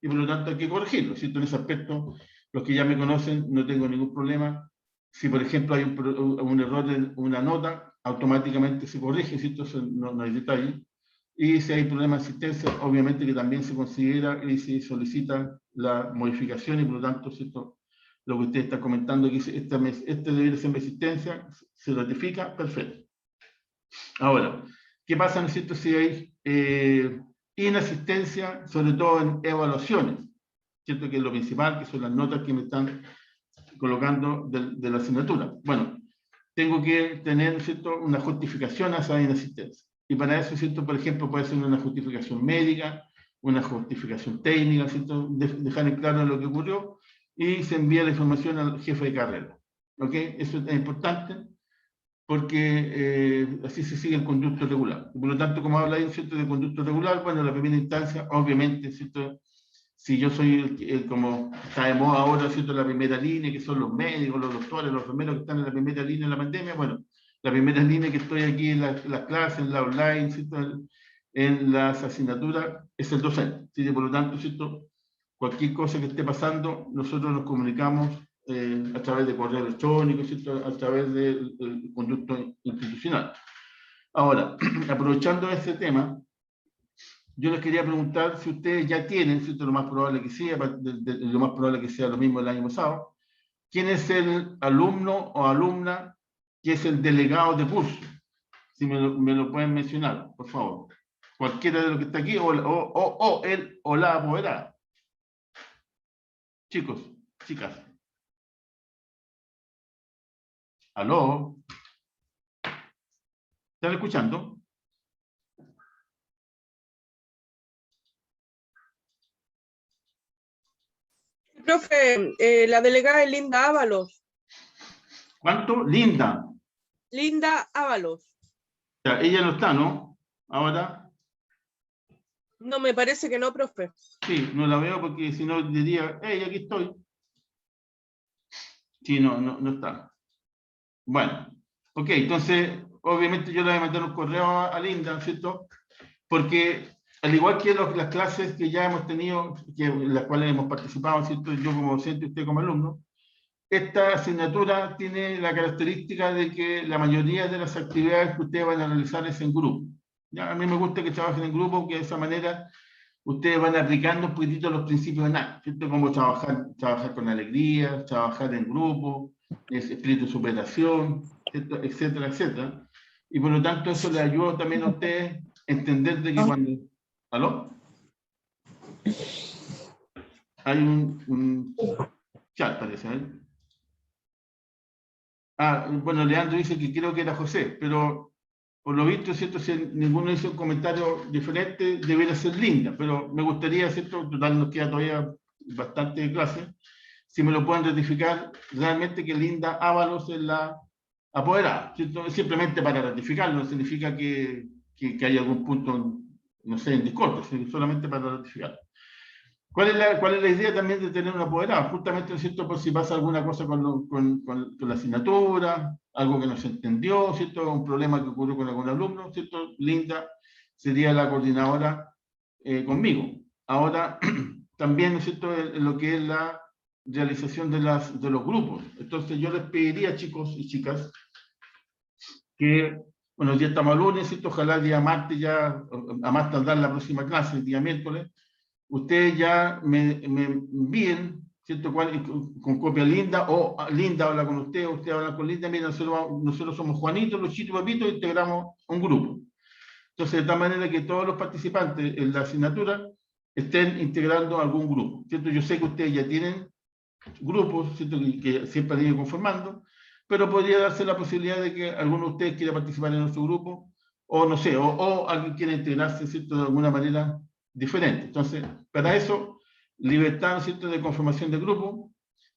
y por lo tanto hay que corregirlo, ¿cierto? En ese aspecto, los que ya me conocen, no tengo ningún problema. Si, por ejemplo, hay un error en una nota, automáticamente se corrige, ¿cierto? No hay detalle. Y si hay problema de asistencia, obviamente que también se considera y se solicita la modificación, y por lo tanto, ¿cierto?, lo que usted está comentando, que este debería ser resistencia, se ratifica, perfecto. Ahora, ¿qué pasa, ¿no es cierto?, si hay inasistencia, sobre todo en evaluaciones, ¿cierto?, que es lo principal, que son las notas que me están colocando de la asignatura. Bueno, tengo que tener, ¿cierto?, una justificación a esa inasistencia. Y para eso, ¿cierto?, por ejemplo, puede ser una justificación médica, una justificación técnica, ¿cierto?, dejar en claro lo que ocurrió, y se envía la información al jefe de carrera. ¿Ok? Eso es importante, porque así se sigue el conducto regular. Por lo tanto, como habla ahí, ¿cierto?, de conducto regular, bueno, la primera instancia, obviamente, ¿cierto?, si yo soy como está de moda ahora, ¿cierto?, la primera línea, que son los médicos, los doctores, los enfermeros que están en la primera línea de la pandemia, bueno, la primera línea que estoy aquí en las clases, en la online, ¿cierto?, en las asignaturas, es el docente. ¿Sí? Por lo tanto, ¿cierto?, cualquier cosa que esté pasando, nosotros nos comunicamos a través de correo electrónico, ¿cierto?, a través del conducto institucional. Ahora, aprovechando este tema, yo les quería preguntar si ustedes ya tienen, ¿cierto?, lo más probable que sea, lo más probable que sea lo mismo el año pasado, ¿quién es el alumno o alumna que es el delegado de curso? Si me lo pueden mencionar, por favor. Cualquiera de los que está aquí, o él o la apoderada. Chicos, chicas. ¿Aló? ¿Están escuchando? Profe, la delegada es Linda Ábalos. ¿Cuánto? Linda. Linda Ábalos. O sea, ella no está, ¿no? Ahora. No, me parece que no, profe. Sí, no la veo porque si no diría, hey, aquí estoy. Sí, no está. Bueno, ok, entonces, obviamente yo le voy a mandar un correo a Linda, ¿cierto? Porque al igual que las clases que ya hemos tenido, en las cuales hemos participado, ¿cierto?, yo como docente y usted como alumno, esta asignatura tiene la característica de que la mayoría de las actividades que ustedes van a realizar es en grupo. ¿Ya? A mí me gusta que trabajen en grupo, que de esa manera ustedes van aplicando un poquitito los principios de NAC, ¿cierto? Como trabajar con alegría, trabajar en grupo, espíritu de superación, ¿cierto?, etcétera, etcétera. Y por lo tanto eso le ayuda también a ustedes a entender de que cuando... ¿Aló? Hay un chat, parece, ¿eh? Bueno, Leandro dice que creo que era José, pero por lo visto, ¿cierto?, si ninguno hizo un comentario diferente, debería ser Linda, pero me gustaría, ¿cierto?, total, nos queda todavía bastante de clase, si me lo pueden ratificar realmente que Linda Ábalos es la apoderada, ¿cierto? Simplemente para ratificarlo, no significa que haya algún punto, no sé, en discordia, sino solamente para ratificarlo. ¿Cuál es la idea también de tener un apoderado? Justamente, ¿no es cierto?, por si pasa alguna cosa con la asignatura, algo que no se entendió, ¿cierto?, un problema que ocurrió con algún alumno, ¿cierto? Linda sería la coordinadora conmigo. Ahora, también, ¿no es cierto?, en lo que es la realización de los grupos. Entonces, yo les pediría, chicos y chicas, que Bueno, hoy día estamos a lunes, ¿cierto? Ojalá el día martes ya, a más tardar la próxima clase, el día miércoles, ustedes ya me envíen, ¿cierto? Con copia Linda, o Linda habla con usted habla con Linda, mira, nosotros somos Juanito, Luchito y Papito, e integramos un grupo. Entonces, de tal manera que todos los participantes en la asignatura estén integrando algún grupo, ¿cierto? Yo sé que ustedes ya tienen grupos, ¿cierto? Que siempre han ido conformando, pero podría darse la posibilidad de que alguno de ustedes quiera participar en nuestro grupo, o no sé, o alguien quiera integrarse, ¿cierto? De alguna manera diferente. Entonces, para eso, libertad, ¿cierto? De conformación de grupo.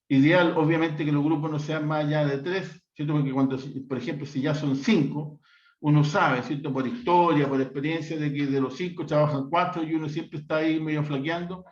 Ideal, obviamente, que los grupos no sean más allá de 3, ¿cierto? Porque cuando, por ejemplo, si ya son 5, uno sabe, ¿cierto? Por historia, por experiencia, de que de los 5 trabajan 4 y uno siempre está ahí medio flaqueando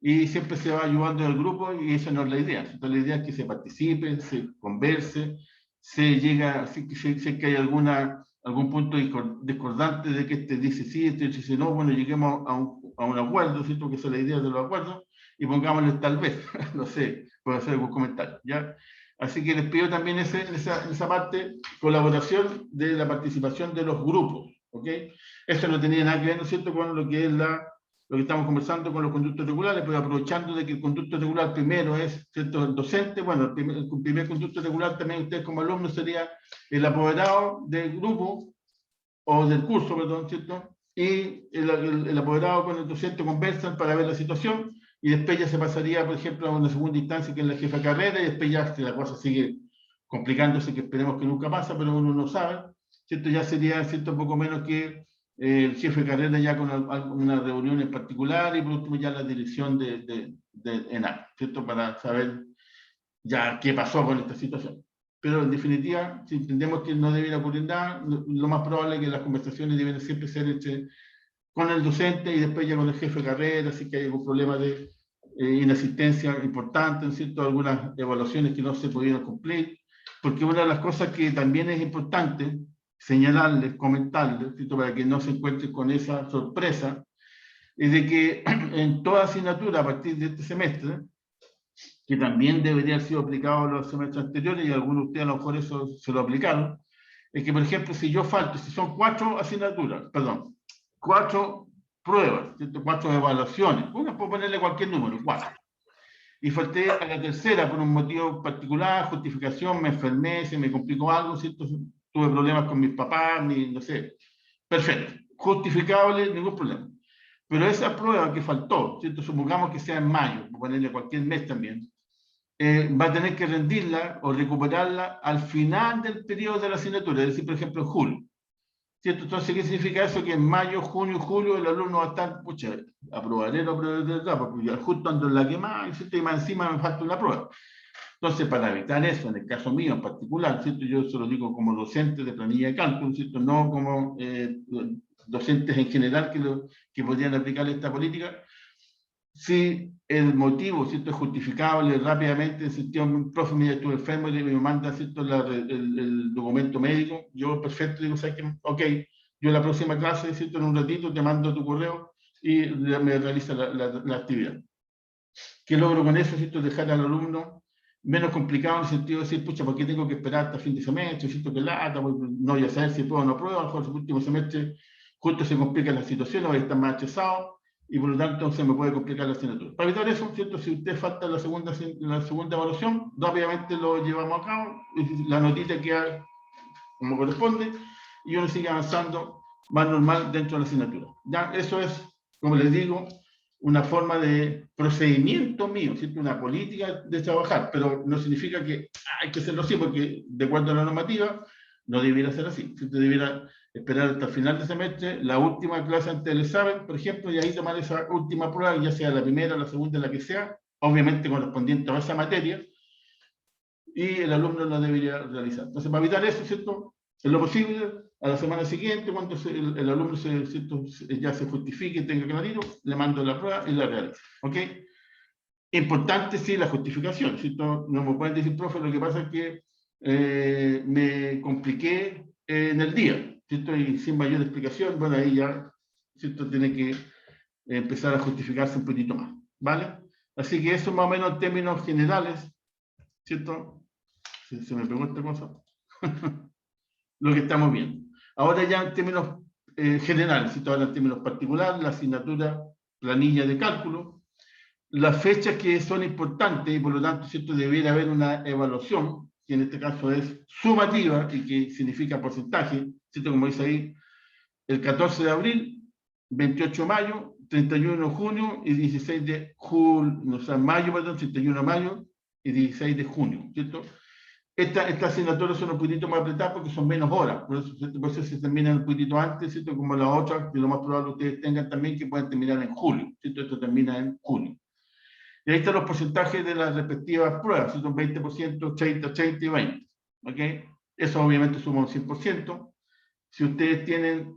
y siempre se va ayudando del grupo y esa no es la idea. ¿Cierto? La idea es que se participe, se converse, se llega, si que hay algún punto discordante de que este dice sí, este dice no, bueno, lleguemos a un acuerdo, ¿cierto? Que esa es la idea de los acuerdos, y pongámosle tal vez, no sé, puedo hacer algún comentario, ¿ya? Así que les pido también esa parte, colaboración de la participación de los grupos, ¿ok? Eso no tenía nada que ver, ¿no es cierto?, con lo que es lo que estamos conversando con los conductos regulares, pero aprovechando de que el conducto regular primero es, ¿cierto?, el docente, bueno, el primer conducto regular también ustedes como alumnos sería el apoderado del grupo, o del curso, perdón, ¿cierto? Y el apoderado con el docente conversan para ver la situación, y después ya se pasaría, por ejemplo, a una segunda instancia que es la jefa de carrera, y después ya si la cosa sigue complicándose, que esperemos que nunca pasa, pero uno no sabe, ¿cierto? Ya sería, ¿cierto?, un poco menos que el jefe de carrera ya con una reunión en particular, y por último ya la dirección de ENAC, ¿cierto? Para saber ya qué pasó con esta situación. Pero en definitiva, si entendemos que no debiera ocurrir nada, lo más probable es que las conversaciones deben siempre ser con el docente y después ya con el jefe de carrera, si que hay algún problema de inasistencia importante, ¿no es cierto? Algunas evaluaciones que no se pudieron cumplir, porque una de las cosas que también es importante señalarles, comentarles, ¿cierto? Para que no se encuentren con esa sorpresa, es de que en toda asignatura a partir de este semestre, que también debería haber sido aplicado los semestres anteriores, y algunos de ustedes a lo mejor eso se lo aplicaron, es que, por ejemplo, si yo falto, si son 4 asignaturas, perdón, 4 pruebas, ¿cierto? 4 evaluaciones, uno puede ponerle cualquier número, 4, y falté a la tercera por un motivo particular, justificación, me enfermé, se me complicó algo, ¿cierto? Tuve problemas con mis papás, no sé, perfecto, justificable, ningún problema. Pero esa prueba que faltó, ¿cierto? Supongamos que sea en mayo, ponerle cualquier mes también, va a tener que rendirla o recuperarla al final del periodo de la asignatura, es decir, por ejemplo, en julio. ¿Cierto? Entonces, ¿qué significa eso? Que en mayo, junio, julio el alumno va a estar, pucha, aprobaré, no aprobaré, porque ya justo ando en la quemada, ¿cierto? Y más encima me falta una prueba. Entonces, para evitar eso, en el caso mío en particular, ¿cierto? Yo se lo digo como docente de planilla de cálculo, ¿cierto? No como docentes en general que podrían aplicar esta política. Si el motivo, ¿cierto?, es justificable rápidamente, en el sentido, un profe me estuvo enfermo y me manda, ¿cierto?, el documento médico, yo perfecto digo, ¿sabes qué? Ok, yo en la próxima clase, ¿cierto?, en un ratito te mando tu correo y me realiza la actividad. ¿Qué logro con eso? ¿Cierto? Dejar al alumno menos complicado en el sentido de decir, pucha, ¿por qué tengo que esperar hasta fin de semestre? ¿Cierto? Que lata, no voy a saber si puedo o no puedo, a lo mejor el último semestre justo se complica la situación, voy a estar más estresado, y por lo tanto se me puede complicar la asignatura. Para evitar eso, ¿cierto? Si usted falta la segunda evaluación, rápidamente lo llevamos a cabo, la notita queda como corresponde, y uno sigue avanzando más normal dentro de la asignatura. Ya, eso es, como les digo, una forma de procedimiento mío, ¿cierto? Una política de trabajar, pero no significa que hay que hacerlo así, porque de acuerdo a la normativa, no debiera ser así. Usted debiera esperar hasta el final del semestre, la última clase antes del examen, por ejemplo, y ahí tomar esa última prueba, ya sea la primera, la segunda, la que sea, obviamente correspondiente a esa materia, y el alumno la debería realizar. Entonces, para evitar eso, ¿cierto? En lo posible, a la semana siguiente, cuando el alumno ya se justifique y tenga clarito, le mando la prueba y la realiza. ¿Ok? Importante, sí, la justificación, ¿cierto? No me pueden decir, profe, lo que pasa es que me compliqué en el día, ¿cierto? Y sin mayor explicación, bueno, ahí ya, ¿cierto? Tiene que empezar a justificarse un poquito más, ¿vale? Así que eso más o menos en términos generales, ¿cierto? Se me pegó esta cosa. Lo que estamos viendo. Ahora ya en términos generales, si ahora en términos particulares, la asignatura planilla de cálculo, las fechas que son importantes y por lo tanto, ¿cierto?, debiera haber una evaluación, que en este caso es sumativa y que significa porcentaje, ¿cierto?, como dice ahí, el 14 de abril, 28 de mayo, 31 de junio y 16 de julio, o sea, mayo, perdón, 31 de mayo y 16 de junio, ¿cierto? Estas asignaturas son un poquitito más apretadas porque son menos horas, por eso, ¿cierto?, por eso se terminan un poquitito antes, ¿cierto?, como las otras, que lo más probable que ustedes tengan también que pueden terminar en julio, ¿cierto? Esto termina en junio. Y ahí están los porcentajes de las respectivas pruebas, son 20%, 30, 30 y 20. ¿Ok? Eso obviamente suma un 100%. Si ustedes tienen,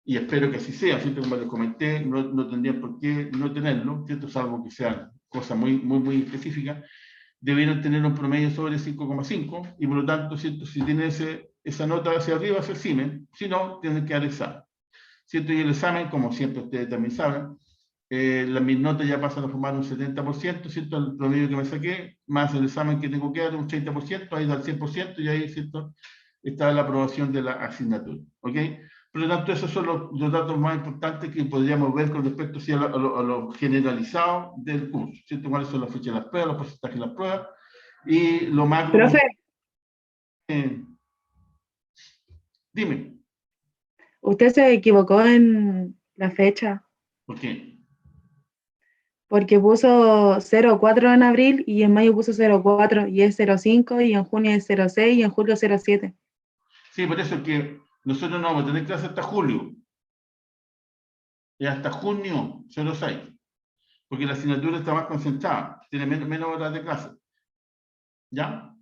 y espero que así sea, ¿cierto?, como les comenté, no tendrían por qué no tenerlo, ¿cierto?, salvo que sean cosas muy específicas, debieron tener un promedio sobre 5,5 y por lo tanto, ¿cierto?, si tienen esa nota hacia arriba, se exime, si no, tienen que dar examen. ¿Cierto? Y el examen, como siempre ustedes también saben, mis notas ya pasan a formar un 70%, ¿cierto? El promedio que me saqué, más el examen que tengo que dar, un 30%, ahí da el 100% y ahí, ¿cierto?, está la aprobación de la asignatura. ¿Ok? Por lo tanto, esos son los datos más importantes que podríamos ver con respecto a lo generalizado del curso, ¿cierto? Cuáles son las fechas de las pruebas, los porcentajes de las pruebas y lo macro. Profe, Dime. usted se equivocó en la fecha, ¿Por qué? porque puso 04 en abril y en mayo puso 04 y es 05 y en junio es 06 y en julio 07. Sí, por eso es que nosotros no vamos a tener clase hasta julio. Y hasta junio 06. Porque la asignatura está más concentrada, tiene menos horas de clase. ¿Ya?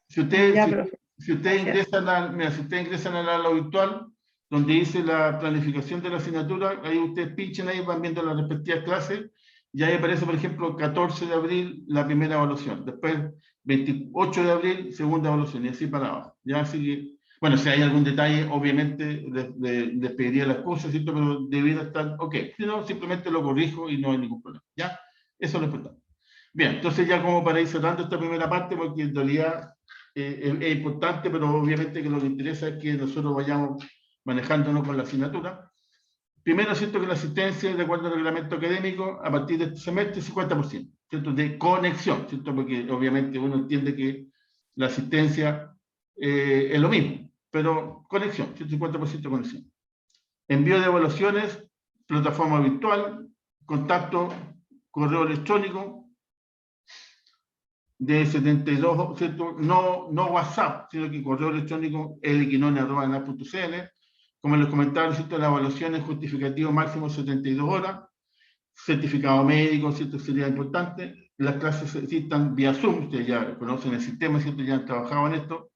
Si ustedes, Ya, si, profe. si ustedes ingresan al aula virtual, donde dice la planificación de la asignatura, ahí ustedes pinchan ahí, van viendo las respectivas clases, y ahí aparece, por ejemplo, 14 de abril la primera evaluación, después 28 de abril segunda evaluación, y así para abajo. ¿Ya? Así que, bueno, si hay algún detalle, obviamente les pediría las cosas, ¿cierto? Pero debiera estar, ok, si no, simplemente lo corrijo y no hay ningún problema. ¿Ya? Eso es lo importante. Bien, entonces ya como para ir cerrando esta primera parte, porque en realidad es importante, pero obviamente que lo que interesa es que nosotros vayamos manejándonos con la asignatura. Primero, siento que la asistencia, de acuerdo al reglamento académico, a partir de este semestre es 50%, ¿cierto?, de conexión, ¿cierto? Porque obviamente uno entiende que la asistencia es lo mismo, pero conexión, 50% de conexión. Envío de evaluaciones, plataforma virtual, contacto, correo electrónico, de 72, ¿cierto? No WhatsApp, sino que correo electrónico eliquinone@ana.cl. Como les comentaba, ¿cierto?, la evaluación es justificativo máximo 72 horas, certificado médico, ¿cierto?, sería importante. Las clases se dictan vía Zoom, ustedes ya conocen el sistema, ¿cierto?, ya han trabajado en esto.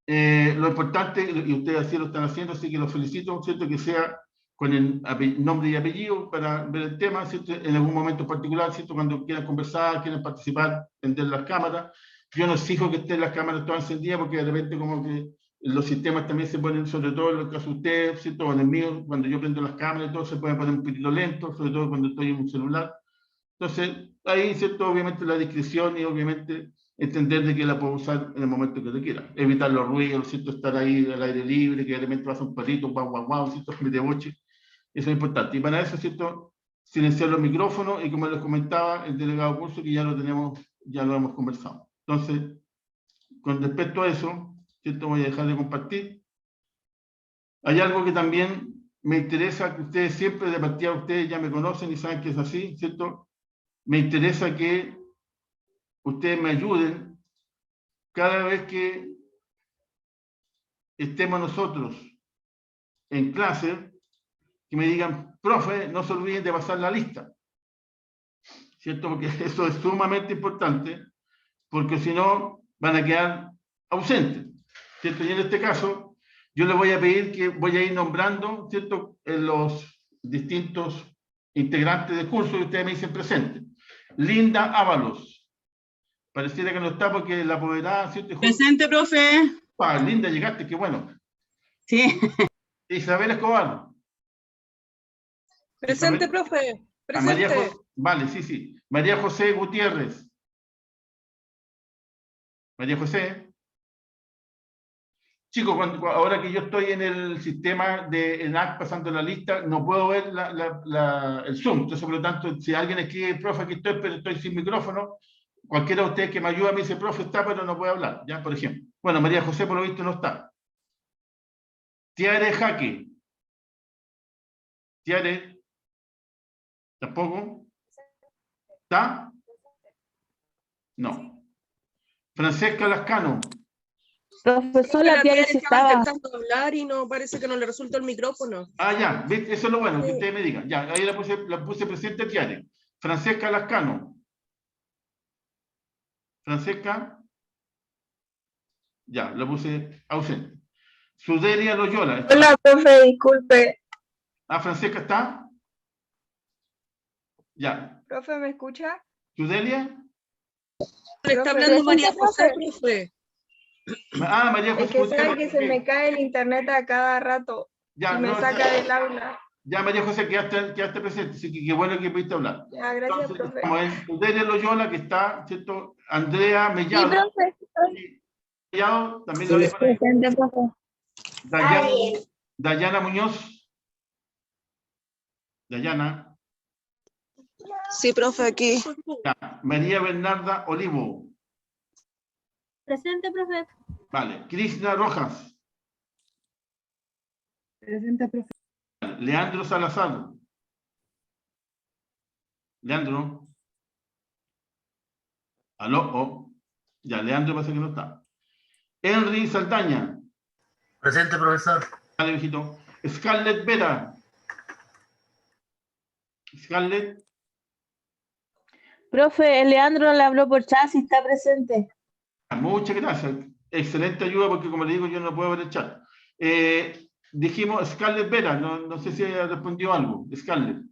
Lo importante, y ustedes así lo están haciendo, así que los felicito, ¿cierto?, que sea con el nombre y apellido para ver el tema, ¿cierto?, en algún momento particular, ¿cierto?, cuando quieran conversar, quieran participar, prender las cámaras. Yo no exijo que estén las cámaras todas encendidas porque de repente como que los sistemas también se ponen, sobre todo en el caso de ustedes, ¿cierto?, o en el mío, cuando yo prendo las cámaras y todo, se pueden poner un poquito lento, sobre todo cuando estoy en un celular. Entonces, ahí, ¿cierto?, obviamente la discreción y obviamente entender de que la puedo usar en el momento que te quiera. Evitar los ruidos, ¿cierto?, estar ahí al aire libre, que de repente pasa un perrito, guau, guau, guau, ¿cierto?, mete boche. Eso es importante. Y para eso, ¿cierto?, silenciar los micrófonos y como les comentaba, el delegado curso que ya lo tenemos, ya lo hemos conversado. Entonces, con respecto a eso, ¿cierto?, voy a dejar de compartir. Hay algo que también me interesa, que ustedes siempre, de partida ustedes ya me conocen y saben que es así, ¿cierto? Me interesa que ustedes me ayuden cada vez que estemos nosotros en clase, que me digan, profe, no se olviden de pasar la lista, ¿cierto? Porque eso es sumamente importante, porque si no, van a quedar ausentes, ¿cierto? Y en este caso, yo les voy a pedir que voy a ir nombrando, ¿cierto?, los distintos integrantes del curso y ustedes me dicen presente. Linda Ábalos. Pareciera que no está porque la apoderada, ¿cierto? Presente, profe. Ah, Linda, llegaste, qué bueno. Sí. Isabel Escobar. Presente, Isabel, profe. a María Presente. José, vale, sí, sí. María José Gutiérrez. María José. chicos, ahora que yo estoy en el sistema de ENAC pasando la lista, no puedo ver el Zoom. Entonces, por lo tanto, si alguien escribe, profe, aquí estoy, pero estoy sin micrófono, cualquiera de ustedes que me ayude me dice, profe, está, pero no puede hablar, ¿ya? Por ejemplo. Bueno, María José, por lo visto, no está. Tiare Jaque. Tiare. ¿Tampoco? ¿Está? No. Francesca Lascano. Profesor, La la tía tía sí estaba estaba. intentando hablar y no parece que no le resulta el micrófono. Ah, ya, ¿ves? Eso es lo bueno, que ustedes me digan. Ya, ahí la puse presente a Tiare. Francesca Lascano. Francesca, ya, la puse ausente. Sudelia Loyola, ¿está? Hola, profe, disculpe. Ah, Francesca está. Ya. Profe, ¿me escucha? Sudelia. Le está Profe, hablando María presente, José, profe. profe. Ah, María Es José que Gutiérrez. sabe que se me cae el internet a cada rato Ya, y me no, saca del aula. ya María José, quedaste presente, así que qué bueno que pudiste hablar. Ya, gracias, Entonces, profe. estamos en Sudelia Loyola, que está, ¿cierto? Andrea Sí, Mellado. profe. Mellado, también lo dejo ahí. Presente, profe. Dayana, Dayana Muñoz. Dayana. Sí, profe, aquí. Ya. María Bernarda Olivo. Presente, profe. Vale. Krishna Rojas. Presente, profe. Leandro Salazar. Leandro. Aló. Oh. Ya, Leandro parece que no está. Henry Saldaña. Presente, profesor. Vale, viejito. Scarlett Vera. Scarlett. Profe, el Leandro le habló por chat y está presente. Muchas gracias. Excelente ayuda porque, como le digo, yo no puedo ver el chat. Dijimos Scarlett Vera, no sé si respondió algo. Scarlett.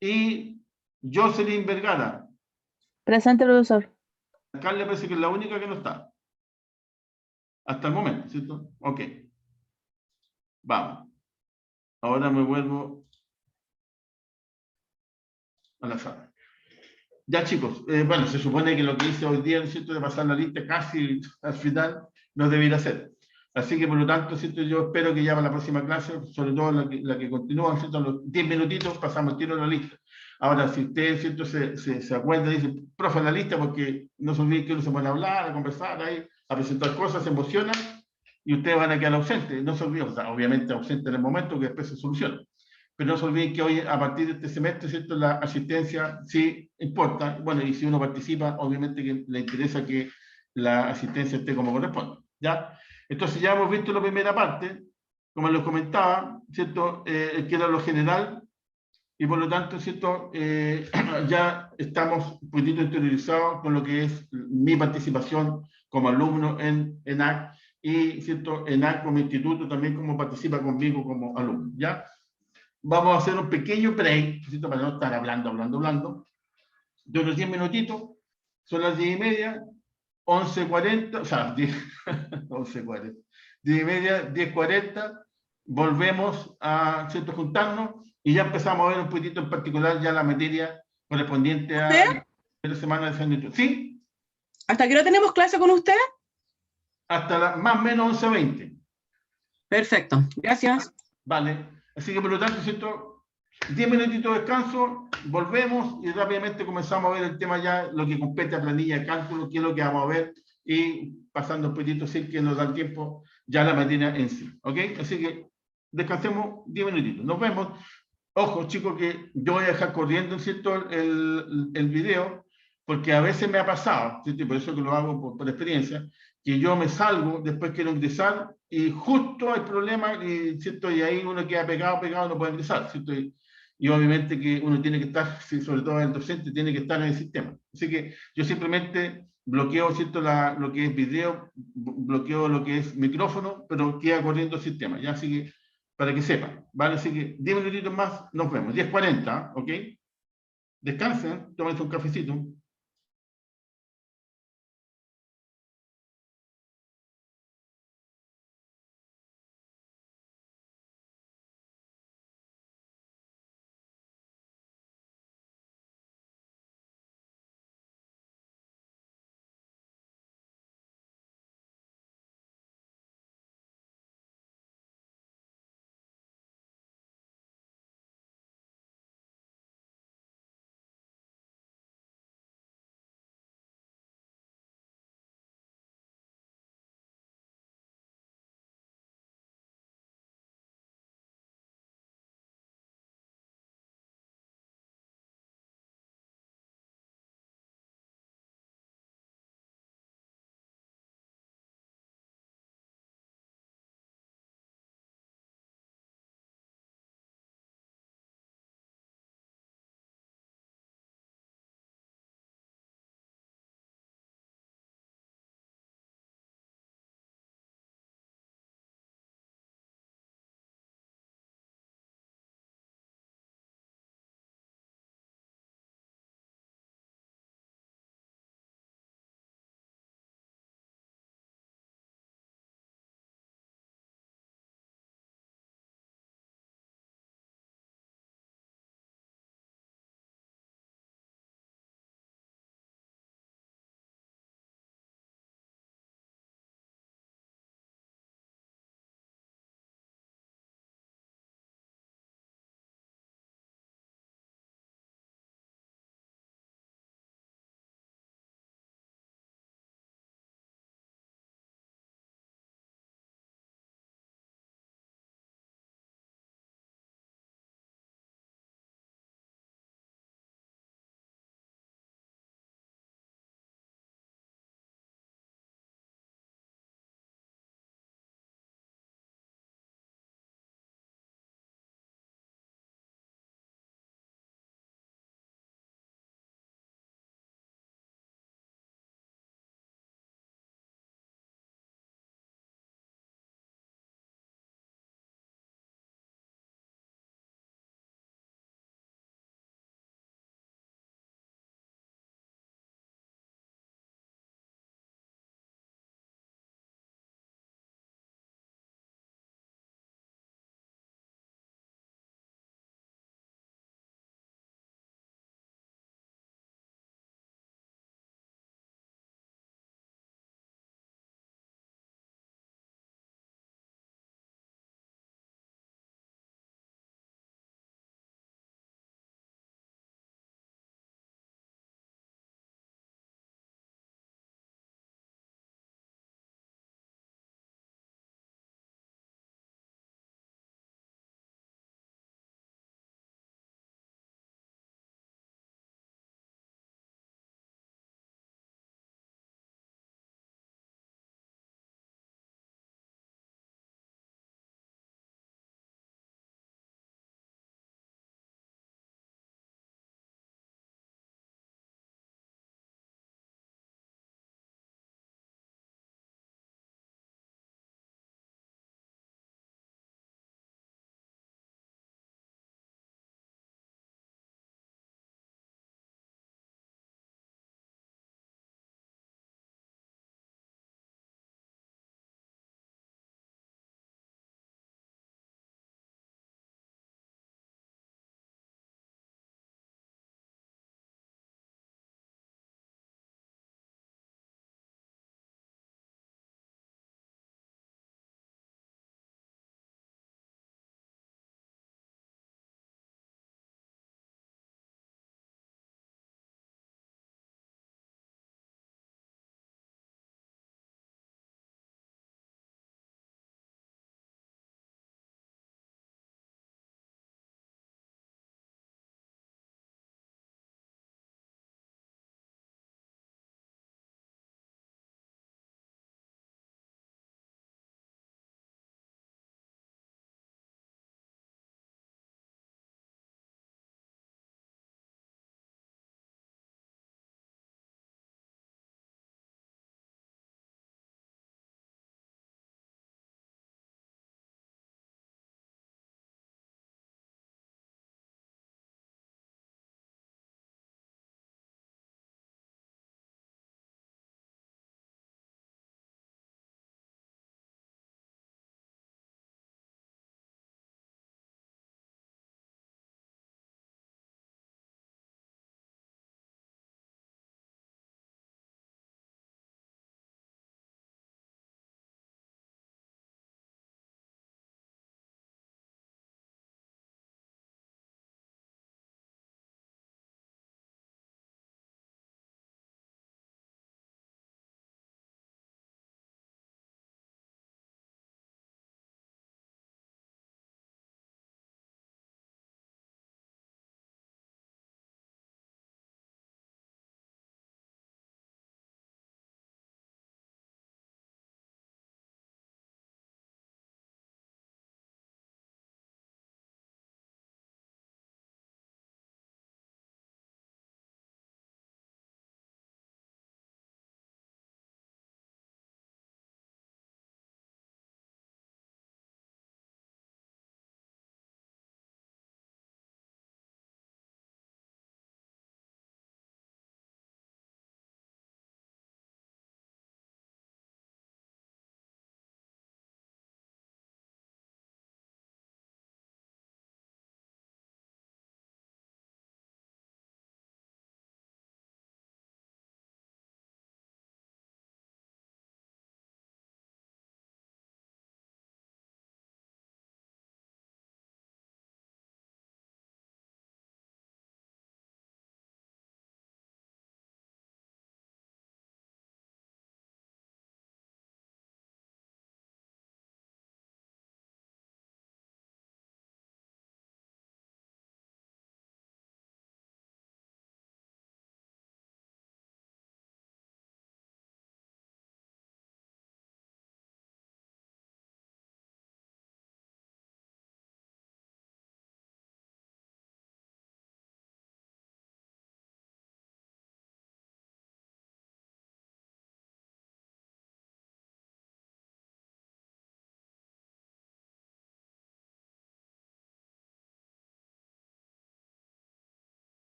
Y Jocelyn Vergara. Presente, profesor. Scarlett parece que es la única que no está. Hasta el momento, ¿cierto? Ok. Vamos. Ahora me vuelvo a la sala. Ya, chicos, bueno, se supone que lo que hice hoy día, ¿no es cierto?, de pasar la lista casi al final, no debiera hacer. Así que, por lo tanto, ¿cierto?, yo espero que ya para la próxima clase, sobre todo la que continúa, ¿cierto?, los 10 minutitos pasamos el tiro en la lista. Ahora, si usted, ¿cierto?, se acuerda y dice, profe, la lista, porque no se olvide que uno se puede hablar, a conversar ahí, a presentar cosas, se emociona, y ustedes van a quedar ausentes. No se olviden, o sea, obviamente ausentes en el momento, que después se soluciona. Pero no se olviden que hoy, a partir de este semestre, ¿cierto?, la asistencia sí importa. Bueno, y si uno participa, obviamente que le interesa que la asistencia esté como corresponde, ¿ya? Entonces ya hemos visto la primera parte, como les comentaba, ¿cierto?, que era lo general, y por lo tanto, ¿cierto?, ya estamos un poquito interiorizados con lo que es mi participación como alumno en ENAC, y, ¿cierto?, ENAC como instituto también como participa conmigo como alumno, ¿ya? Vamos a hacer un pequeño break, ¿cierto?, para no estar hablando, de unos 10 minutitos. Son las 10:30, 11:40, o sea, 10, 11:40, 10:30, 10:40, volvemos a, ¿cierto?, juntarnos y ya empezamos a ver un poquitito en particular ya la materia correspondiente a la semana de San Newton. ¿Sí? ¿Hasta qué hora tenemos clase con usted? Hasta más o menos 11:20. Perfecto, gracias. Vale. Así que por lo tanto, ¿cierto?, 10 minutitos de descanso, volvemos y rápidamente comenzamos a ver el tema ya, lo que compete a planilla de cálculo, qué es lo que vamos a ver, y pasando un poquitito, sí que nos da el tiempo, ya la materia en sí. ¿Ok? Así que descansemos 10 minutitos. Nos vemos. Ojo, chicos, que yo voy a dejar corriendo, ¿cierto?, el video, porque a veces me ha pasado, ¿cierto?, y por eso que lo hago por experiencia, que yo me salgo, después quiero ingresar, y justo hay problemas, ¿cierto?, y ahí uno queda pegado, no puede ingresar, ¿cierto? Y obviamente que uno tiene que estar, sí, sobre todo el docente, tiene que estar en el sistema. Así que yo simplemente bloqueo, ¿cierto?, lo que es video, bloqueo lo que es micrófono, pero queda corriendo el sistema, ¿ya? Así que para que sepan, ¿vale? Así que 10 minutitos más, nos vemos. 10:40, ¿ok? Descansen, tómense un cafecito.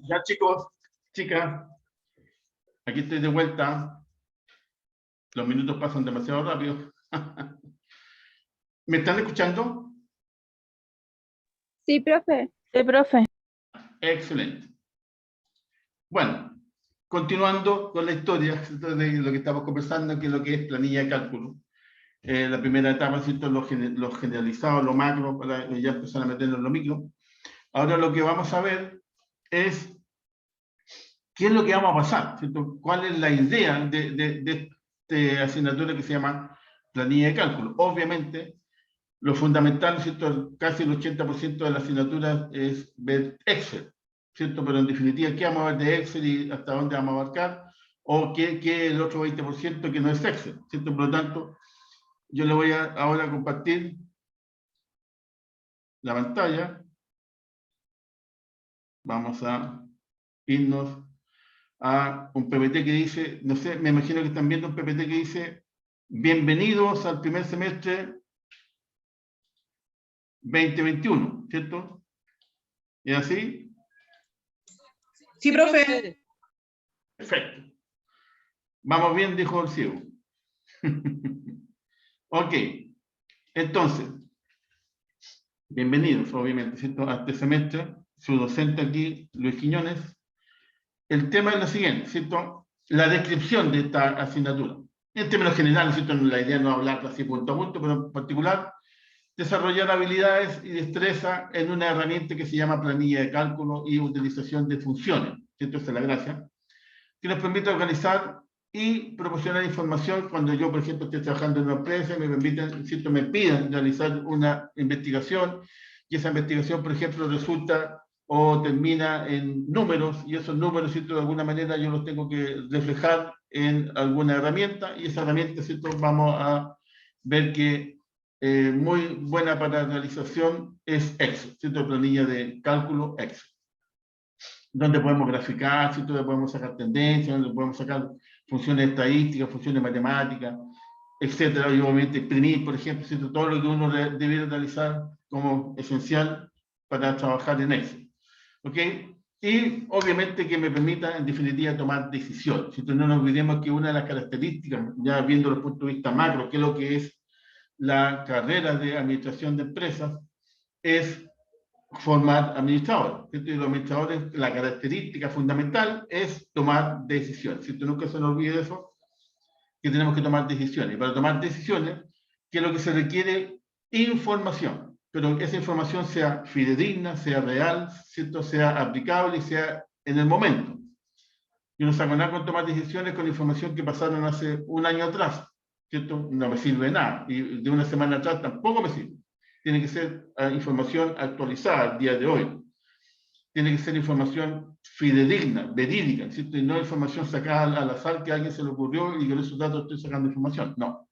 Ya chicos, chicas, aquí estoy de vuelta. Los minutos pasan demasiado rápido. ¿Me están escuchando? Sí, profe. Sí, profe. Excelente. Bueno, continuando con la historia de lo que estamos conversando, que es lo que es planilla de cálculo. La primera etapa, ¿cierto? Lo generalizado, lo macro, para ya empezar a meterlo en lo micro. Ahora lo que vamos a ver es qué es lo que vamos a pasar, ¿cierto? ¿Cuál es la idea de esta asignatura que se llama planilla de cálculo? Obviamente, lo fundamental, ¿cierto? Casi el 80% de la asignatura es ver Excel, ¿cierto? Pero en definitiva, ¿qué vamos a ver de Excel y hasta dónde vamos a abarcar? O qué es el otro 20% que no es Excel, ¿cierto? Por lo tanto, yo le voy a ahora compartir la pantalla. Vamos a irnos a un PPT que dice, no sé, me imagino que están viendo un PPT que dice, bienvenidos al primer semestre 2021, ¿cierto? ¿Y así? Sí, profe. Perfecto. Vamos bien, dijo el ciego. Ok, entonces, bienvenidos, obviamente, ¿cierto? A este semestre, su docente aquí, Luis Quiñones. El tema es lo siguiente, ¿cierto? La descripción de esta asignatura. En términos generales, ¿cierto? La idea no es hablar así punto a punto, pero en particular, desarrollar habilidades y destreza en una herramienta que se llama planilla de cálculo y utilización de funciones, ¿cierto? Esa es la gracia, que nos permite organizar y proporcionar información cuando yo, por ejemplo, estoy trabajando en una empresa y me permiten, ¿cierto? Me piden realizar una investigación y esa investigación, por ejemplo, resulta o termina en números y esos números, ¿cierto? De alguna manera yo los tengo que reflejar en alguna herramienta y esa herramienta, ¿cierto? Vamos a ver que muy buena para la realización es Excel, ¿cierto? Planilla de cálculo Excel, donde podemos graficar, ¿cierto? Donde podemos sacar tendencias, donde podemos sacar funciones estadísticas, funciones matemáticas, etcétera, y obviamente imprimir, por ejemplo, ¿cierto? Todo lo que uno debiera realizar como esencial para trabajar en Excel, ¿ok? Y obviamente que me permita, en definitiva, tomar decisiones. ¿Cierto? No nos olvidemos que una de las características, ya viendo los puntos de vista macro, que es lo que es la carrera de administración de empresas, es formar administradores. ¿Cierto? Y los administradores, la característica fundamental es tomar decisiones. ¿Cierto? Nunca se nos olvide eso, que tenemos que tomar decisiones. Y para tomar decisiones, que es lo que se requiere información, pero esa información sea fidedigna, sea real, ¿cierto? Sea aplicable y sea en el momento. Y no se hagan nada con tomar decisiones con información que pasaron hace un año atrás, ¿cierto? No me sirve de nada. Y de una semana atrás tampoco me sirve. Tiene que ser información actualizada al día de hoy. Tiene que ser información fidedigna, verídica, ¿cierto? Y no información sacada al azar que a alguien se le ocurrió y con esos datos estoy sacando información. No.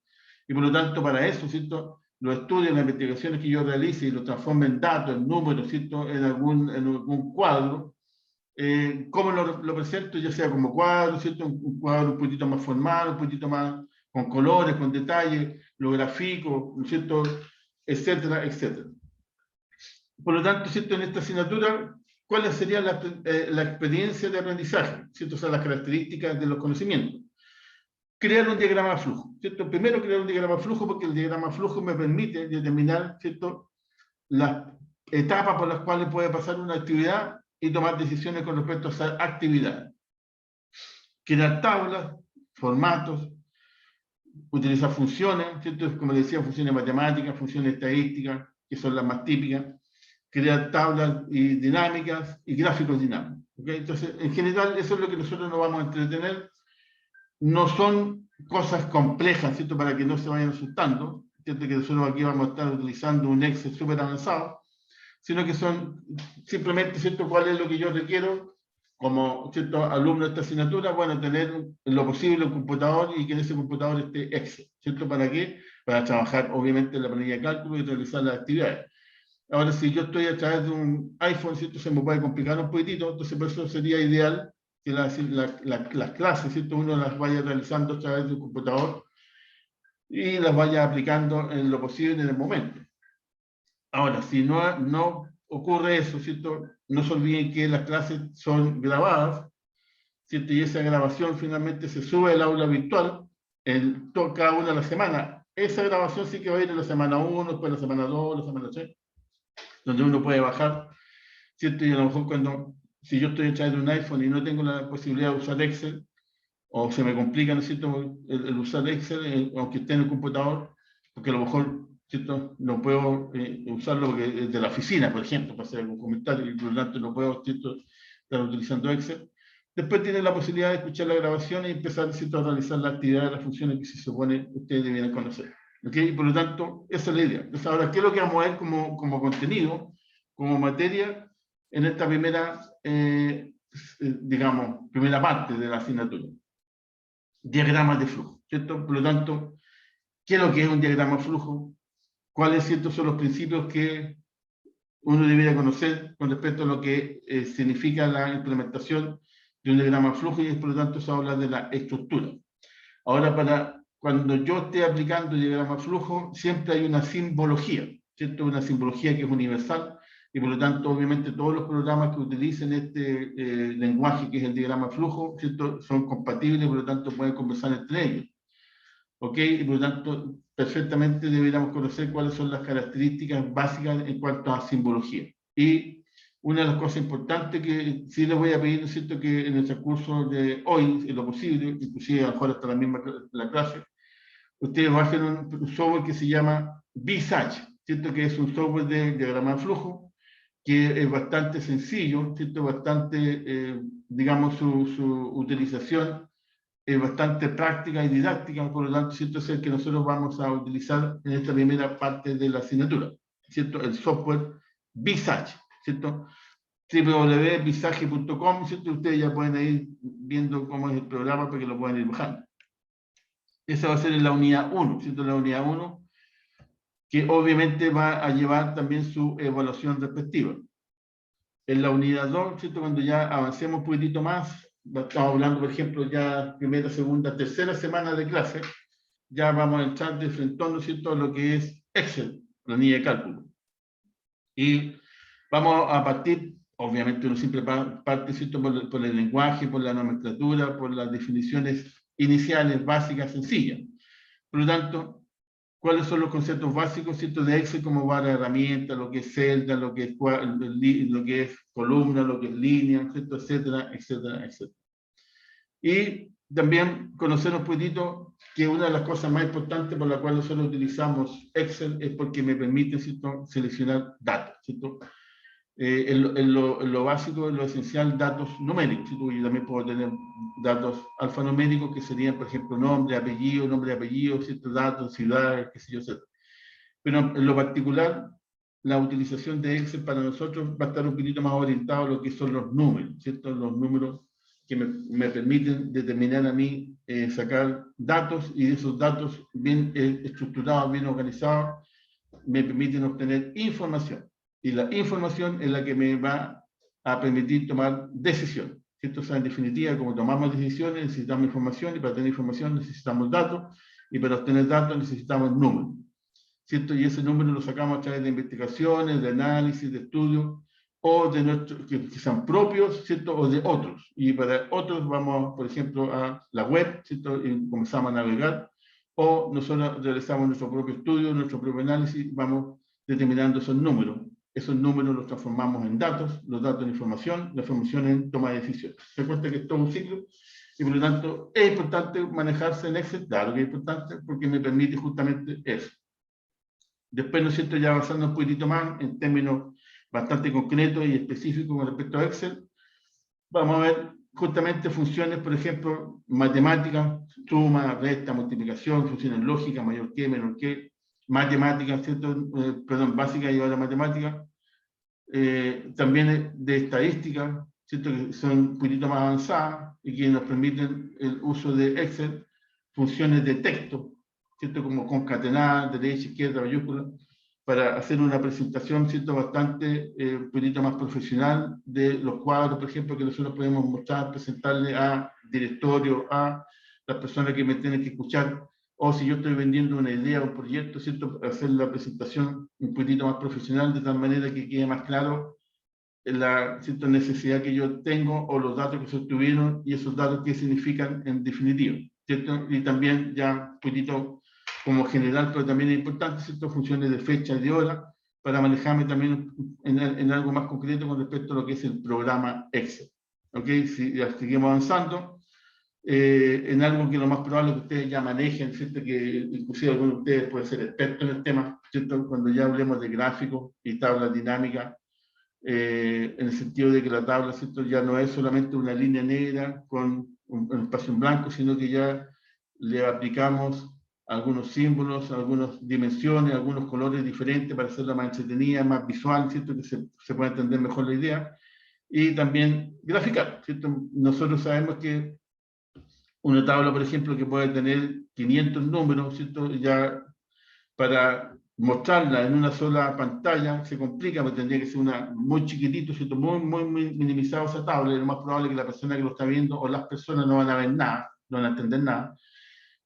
Y por lo tanto, para eso, ¿cierto? Los estudios, las investigaciones que yo realice y los transforme en datos, en números, ¿cierto? En algún cuadro, ¿cómo lo presento? Ya sea como cuadro, ¿cierto? Un cuadro un poquito más formal, un poquito más con colores, con detalles, lo grafico, ¿cierto? Etcétera, etcétera. Por lo tanto, ¿cierto? En esta asignatura, ¿cuál sería la experiencia de aprendizaje? ¿Cierto? O sea, las características de los conocimientos. Crear un diagrama de flujo, ¿cierto? Primero crear un diagrama de flujo porque el diagrama de flujo me permite determinar, ¿cierto? Las etapas por las cuales puede pasar una actividad y tomar decisiones con respecto a esa actividad. Crear tablas, formatos, utilizar funciones, ¿cierto? Como decía, funciones matemáticas, funciones estadísticas, que son las más típicas. Crear tablas y dinámicas y gráficos dinámicos. ¿Okay? Entonces, en general, eso es lo que nosotros nos vamos a entretener. No son cosas complejas, ¿cierto? Para que no se vayan asustando, ¿cierto? Que nosotros aquí vamos a estar utilizando un Excel súper avanzado, sino que son simplemente, ¿cierto? ¿Cuál es lo que yo requiero como, ¿cierto? Alumno de esta asignatura? Bueno, tener en lo posible un computador y que en ese computador esté Excel, ¿cierto? ¿Para qué? Para trabajar, obviamente, en la planilla de cálculo y realizar las actividades. Ahora, si yo estoy a través de un iPhone, ¿cierto? Se me puede complicar un poquitito, entonces por eso sería ideal que las clases, ¿cierto? Uno las vaya realizando a través de un computador y las vaya aplicando en lo posible en el momento. Ahora, si no ocurre eso, ¿cierto? no se olviden que las clases son grabadas, ¿cierto? Y esa grabación finalmente se sube al aula virtual cada una de las semanas. Esa grabación sí que va a ir en la semana 1, después la semana 2, la semana 3, donde uno puede bajar, ¿cierto? Y a lo mejor si yo estoy a través de un iPhone y no tengo la posibilidad de usar Excel, o se me complica, ¿no es cierto?, el usar Excel, aunque esté en el computador, porque a lo mejor, ¿cierto?, no puedo usarlo porque es de la oficina, por ejemplo, para hacer algún comentario, y por lo tanto no puedo, ¿cierto?, estar utilizando Excel. Después tienen la posibilidad de escuchar la grabación y empezar, ¿cierto?, a realizar la actividad de las funciones que se supone ustedes debieran conocer. ¿Ok? Y por lo tanto, esa es la idea. Entonces, ahora, ¿qué es lo que vamos a ver como contenido, como materia, en esta primera, digamos, primera parte de la asignatura? Diagramas de flujo, ¿cierto? Por lo tanto, ¿qué es lo que es un diagrama de flujo? ¿Cuáles, cierto, son los principios que uno debería conocer con respecto a lo que significa la implementación de un diagrama de flujo? Y por lo tanto se habla de la estructura. Ahora, cuando yo esté aplicando el diagrama de flujo, siempre hay una simbología, ¿cierto? Una simbología que es universal, y por lo tanto, obviamente, todos los programas que utilicen este lenguaje que es el diagrama de flujo, ¿cierto?, son compatibles, por lo tanto, pueden conversar entre ellos. ¿Ok? Y por lo tanto, perfectamente deberíamos conocer cuáles son las características básicas en cuanto a simbología. Y una de las cosas importantes que sí les voy a pedir, ¿no es cierto?, que en el transcurso de hoy, en lo posible, inclusive a lo mejor hasta la clase, ustedes bajen un software que se llama Visage, ¿cierto?, que es un software de diagrama de flujo, que es bastante sencillo, ¿cierto?, bastante, digamos, su utilización es bastante práctica y didáctica, por lo tanto, ¿cierto?, es el que nosotros vamos a utilizar en esta primera parte de la asignatura, ¿cierto?, el software Visage, ¿cierto?, www.visage.com, ¿cierto?, ustedes ya pueden ir viendo cómo es el programa para que lo puedan ir bajando. Esa va a ser en la unidad 1, ¿cierto?, la unidad 1, que obviamente va a llevar también su evaluación respectiva. En la unidad 2, ¿cierto?, cuando ya avancemos un poquitito más, estamos hablando, por ejemplo, ya primera, segunda, tercera semana de clase, ya vamos a entrar de frente, ¿no es cierto?, a lo que es Excel, planilla de cálculo. Y vamos a partir, obviamente uno siempre parte, ¿cierto?, por el lenguaje, por la nomenclatura, por las definiciones iniciales, básicas, sencillas. Por lo tanto, ¿cuáles son los conceptos básicos, ¿cierto?, de Excel como barra de herramientas, lo que es celda, lo que es columna, lo que es línea, ¿cierto?, etcétera, etcétera, etcétera. Y también conocer un poquitito que una de las cosas más importantes por la cual nosotros utilizamos Excel es porque me permite, ¿cierto?, seleccionar datos, ¿cierto? En lo básico, en lo esencial, datos numéricos, ¿cierto? Yo también puedo tener datos alfanuméricos que serían, por ejemplo, nombre, apellido, ciertos datos, ciudades, qué sé yo, etc. Pero en lo particular, la utilización de Excel para nosotros va a estar un poquito más orientado a lo que son los números, ¿cierto? Los números que me permiten determinar a mí sacar datos, y esos datos bien estructurados, bien organizados, me permiten obtener información. Y la información es la que me va a permitir tomar decisiones, ¿cierto? O sea, en definitiva, como tomamos decisiones, necesitamos información, y para tener información necesitamos datos, y para obtener datos necesitamos números, ¿cierto? Y ese número lo sacamos a través de investigaciones, de análisis, de estudios, o de nuestros, que sean propios, ¿cierto?, o de otros. Y para otros vamos, por ejemplo, a la web, ¿cierto?, y comenzamos a navegar, o nosotros realizamos nuestro propio estudio, nuestro propio análisis, vamos determinando esos números. Esos números los transformamos en datos, los datos en información, la información en toma de decisiones. Se cuenta que es todo un ciclo, y por lo tanto es importante manejarse en Excel. Claro que es importante, porque me permite justamente eso. Después, ¿no es cierto?, ya avanzando un poquitito más en términos bastante concretos y específicos con respecto a Excel, vamos a ver justamente funciones, por ejemplo, matemáticas, suma, resta, multiplicación, funciones lógicas, mayor que, menor que, matemáticas, ¿cierto? Perdón, básicas y ahora matemáticas, también de estadística, ¿cierto?, que son un poquitito más avanzadas y que nos permiten el uso de Excel, funciones de texto, ¿cierto?, como concatenar, derecha, izquierda, mayúscula, para hacer una presentación, ¿cierto?, bastante, un poquito más profesional de los cuadros, por ejemplo, que nosotros podemos mostrar, presentarle a directorio, a las personas que me tienen que escuchar, o si yo estoy vendiendo una idea, un proyecto, ¿cierto?, hacer la presentación un poquito más profesional, de tal manera que quede más claro la ¿cierto? Necesidad que yo tengo o los datos que se obtuvieron y esos datos qué significan en definitiva, ¿cierto? Y también ya un poquito como general, pero también es importante, ¿cierto? Funciones de fecha y de hora para manejarme también en algo más concreto con respecto a lo que es el programa Excel. ¿Ok? Si ya seguimos avanzando, en algo que lo más probable es que ustedes ya manejen, ¿cierto? Que inclusive algunos de ustedes pueden ser expertos en el tema, ¿cierto? Cuando ya hablemos de gráficos y tablas dinámicas, en el sentido de que la tabla, ¿cierto? Ya no es solamente una línea negra con un espacio en blanco, sino que ya le aplicamos algunos símbolos, algunas dimensiones, algunos colores diferentes para hacerla más entretenida, más visual, ¿cierto? Que se pueda entender mejor la idea. Y también graficar, ¿cierto? Nosotros sabemos que una tabla, por ejemplo, que puede tener 500 números, ¿cierto? Ya para mostrarla en una sola pantalla se complica, porque tendría que ser una muy chiquitito, ¿cierto? Muy minimizado esa tabla, y lo más probable es que la persona que lo está viendo o las personas no van a ver nada, no van a entender nada.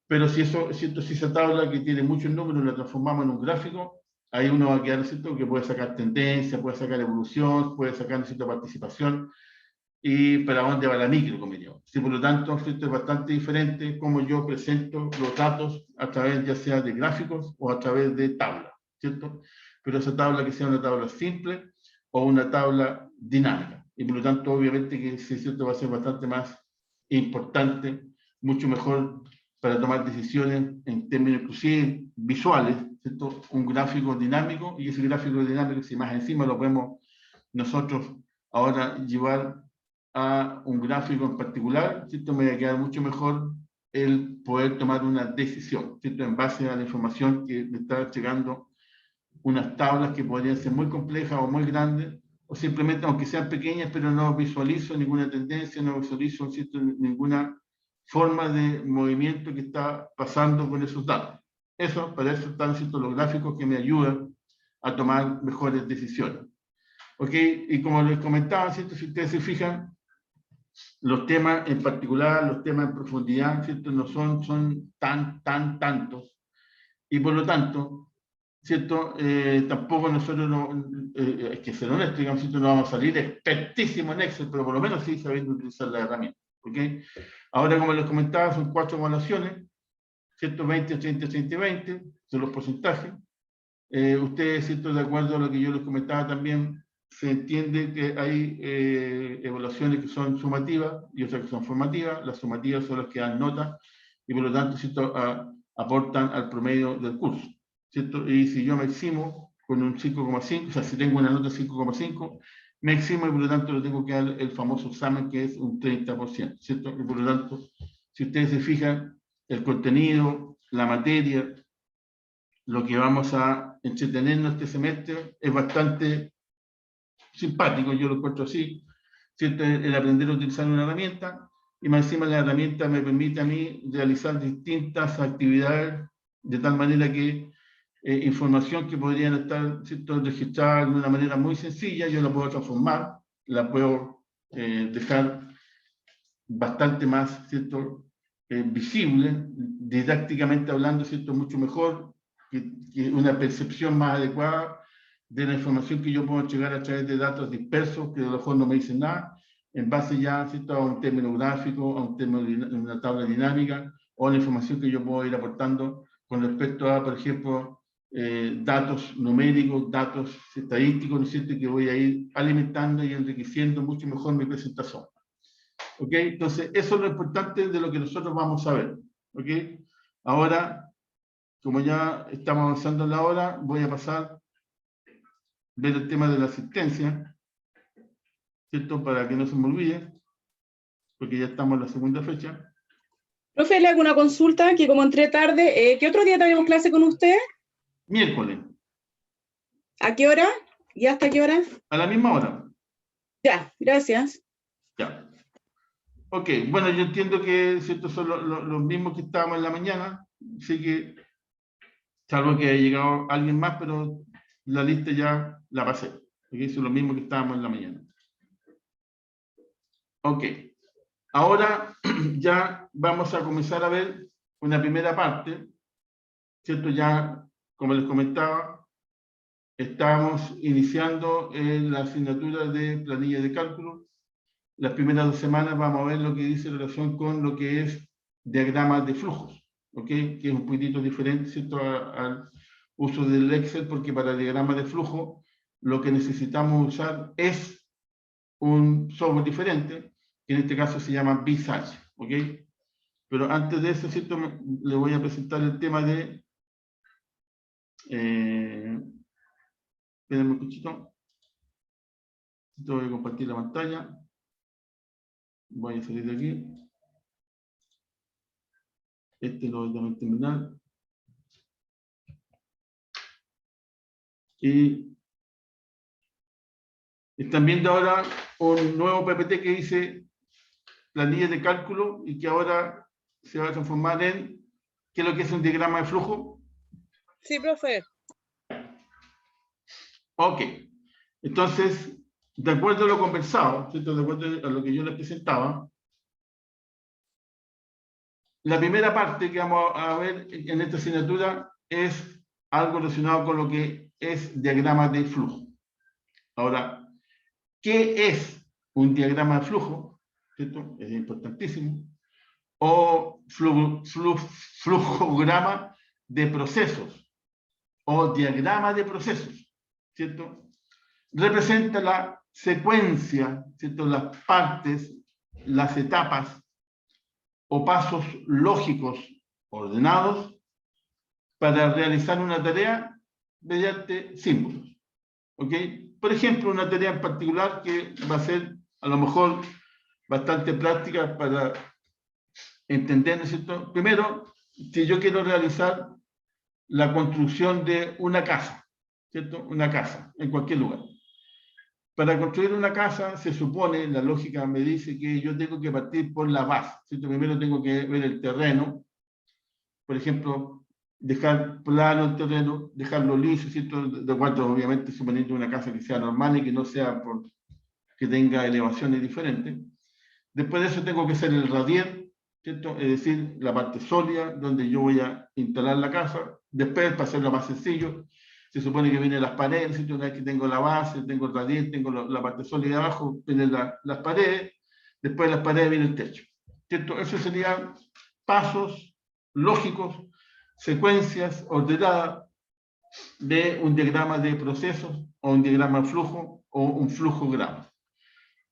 Pero si eso, ¿cierto? Si esa tabla que tiene muchos números la transformamos en un gráfico, ahí uno va a quedar, ¿cierto? Que puede sacar tendencia, puede sacar evolución, puede sacar, ¿cierto? Participación, y para dónde va la micro, como yo. Sí, por lo tanto, ¿cierto? Es bastante diferente cómo yo presento los datos a través ya sea de gráficos o a través de tablas, ¿cierto? Pero esa tabla que sea una tabla simple o una tabla dinámica. Y por lo tanto, obviamente que sí, ¿cierto? Va a ser bastante más importante, mucho mejor para tomar decisiones en términos inclusive visuales, ¿cierto? Un gráfico dinámico, y ese gráfico dinámico, si más encima lo podemos nosotros ahora llevar a un gráfico en particular, ¿cierto? Me va a quedar mucho mejor el poder tomar una decisión, ¿cierto? En base a la información que me está llegando, unas tablas que podrían ser muy complejas o muy grandes, o simplemente, aunque sean pequeñas, pero no visualizo ninguna tendencia, no visualizo, ¿cierto? Ninguna forma de movimiento que está pasando con esos datos. Para eso están, ¿cierto? Los gráficos que me ayudan a tomar mejores decisiones. ¿Ok? Y como les comentaba, ¿cierto? Si ustedes se fijan, los temas en particular, los temas en profundidad, ¿cierto? No son tantos. Y por lo tanto, ¿cierto? Tampoco nosotros, hay que ser honestos, digamos, ¿cierto? No vamos a salir expertísimos en Excel, pero por lo menos sí sabiendo utilizar la herramienta. ¿Ok? Ahora, como les comentaba, son 4 evaluaciones, 120, 30, 30, 20, son los porcentajes. Ustedes, ¿cierto? De acuerdo a lo que yo les comentaba también, se entiende que hay evaluaciones que son sumativas y otras que son formativas. Las sumativas son las que dan nota y por lo tanto, ¿cierto? Aportan al promedio del curso, ¿cierto? Y si yo me eximo con un 5,5, o sea, si tengo una nota 5,5, me eximo y por lo tanto le tengo que dar el famoso examen que es un 30%, ¿cierto? Y por lo tanto, si ustedes se fijan, el contenido, la materia, lo que vamos a entretenernos este semestre es bastante simpático, yo lo encuentro así, ¿cierto? El aprender a utilizar una herramienta, y más encima la herramienta me permite a mí realizar distintas actividades de tal manera que información que podrían estar, ¿cierto? Registrada de una manera muy sencilla, yo la puedo transformar, la puedo dejar bastante más, ¿cierto? Visible, didácticamente hablando, ¿cierto? Mucho mejor, que una percepción más adecuada de la información que yo puedo llegar a través de datos dispersos, que a lo mejor no me dicen nada, en base ya, ¿cierto? A un término gráfico, a un término, una tabla dinámica, o la información que yo puedo ir aportando con respecto a, por ejemplo, datos numéricos, datos estadísticos, ¿no es cierto? Que voy a ir alimentando y enriqueciendo mucho mejor mi presentación. ¿Ok? Entonces, eso es lo importante de lo que nosotros vamos a ver. ¿Ok? Ahora, como ya estamos avanzando en la hora, voy a pasar a ver el tema de la asistencia, ¿cierto? Para que no se me olvide, porque ya estamos en la segunda fecha. Profe, le hago una consulta, que como entré tarde, ¿qué otro día tenemos clase con usted? Miércoles, ¿A qué hora? ¿Y hasta qué hora? a la misma hora. Ya, gracias. Ya. Ok, bueno, yo entiendo que, ¿cierto? Son los mismos que estábamos en la mañana, así que, salvo que haya llegado alguien más, pero la lista ya la pasé. Okay, son los mismos que estábamos en la mañana. Ok, ahora ya vamos a comenzar a ver una primera parte, ¿cierto? Ya, como les comentaba, estamos iniciando la asignatura de planilla de cálculo. Las primeras 2 semanas vamos a ver lo que dice en relación con lo que es diagramas de flujos, ¿ok? Que es un poquitito diferente, ¿cierto?, al uso del Excel, porque para diagramas de flujo lo que necesitamos usar es un software diferente, que en este caso se llama Visage, ¿ok? Pero antes de eso, ¿cierto?, le voy a presentar el tema de... espérenme un poquito. Voy a compartir la pantalla. Voy a salir de aquí. Este lo voy a terminar. Y están viendo ahora un nuevo PPT que dice planilla de cálculo y que ahora se va a transformar en ¿qué es lo que es un diagrama de flujo? Sí, profe. Ok. Entonces, de acuerdo a lo conversado, ¿cierto?, de acuerdo a lo que yo les presentaba, la primera parte que vamos a ver en esta asignatura es algo relacionado con lo que es diagrama de flujo. Ahora, ¿qué es un diagrama de flujo? ¿Cierto? Es importantísimo. O flujograma de procesos, o diagrama de procesos, ¿cierto? Representa la secuencia, ¿cierto?, las partes, las etapas o pasos lógicos ordenados para realizar una tarea mediante símbolos. ¿Ok? Por ejemplo, una tarea en particular que va a ser a lo mejor bastante práctica para entender, ¿no es cierto? Primero, si yo quiero realizar la construcción de una casa, ¿cierto? Una casa, en cualquier lugar. Para construir una casa, se supone, la lógica me dice que yo tengo que partir por la base, ¿cierto? Primero tengo que ver el terreno, por ejemplo, dejar plano el terreno, dejarlo liso, ¿cierto? De acuerdo, obviamente, suponiendo una casa que sea normal y que no sea que tenga elevaciones diferentes. Después de eso tengo que hacer el radier, ¿cierto? Es decir, la parte sólida donde yo voy a instalar la casa. Después, para hacerlo más sencillo, se supone que vienen las paredes, ¿cierto? Una vez que tengo la base, tengo el radier, tengo la parte sólida abajo, vienen las paredes, después de las paredes viene el techo, ¿cierto? Esos serían pasos lógicos, secuencias ordenadas de un diagrama de procesos, o un diagrama de flujo, o un flujograma.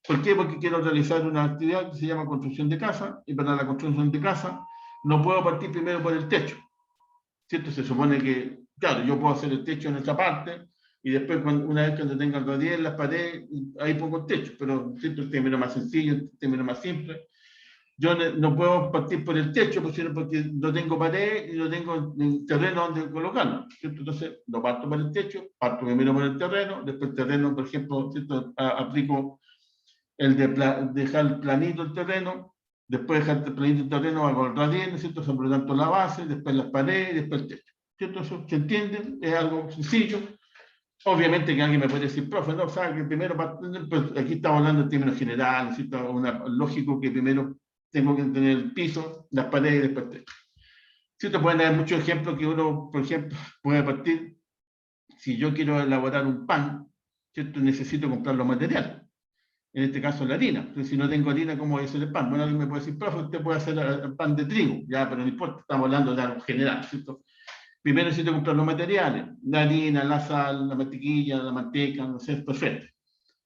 ¿Por qué? Porque quiero realizar una actividad que se llama construcción de casa, y para la construcción de casa no puedo partir primero por el techo, ¿cierto? Se supone que, claro, yo puedo hacer el techo en esta parte, y después, una vez que tenga el radier, las paredes, ahí pongo el techo, pero ¿cierto? El término más sencillo, el término más simple. Yo no puedo partir por el techo, porque no tengo pared y no tengo terreno donde colocarlo, ¿cierto? Entonces, no parto por el techo, parto primero por el terreno, después el terreno, por ejemplo, ¿cierto? Aplico el de dejar planito el terreno, después dejar planito el terreno, hago el radier, ¿cierto? Por lo tanto, la base, después las paredes, después el techo, ¿cierto? Eso se entiende, es algo sencillo. Obviamente que alguien me puede decir, profe, no, sabe que primero, pues aquí estamos hablando en términos generales, ¿cierto? Lógico que primero tengo que tener el piso, las paredes y después el techo. ¿Cierto? Pueden haber muchos ejemplos que uno, por ejemplo, puede partir, si yo quiero elaborar un pan, ¿cierto? Necesito comprar los materiales. En este caso la harina. Entonces, si no tengo harina, ¿cómo voy a hacer el pan? Bueno, alguien me puede decir, profe, usted puede hacer el pan de trigo, ya, pero no importa, estamos hablando de algo general, ¿cierto? Primero necesito comprar los materiales, la harina, la sal, la mantequilla, la manteca, no sé, perfecto.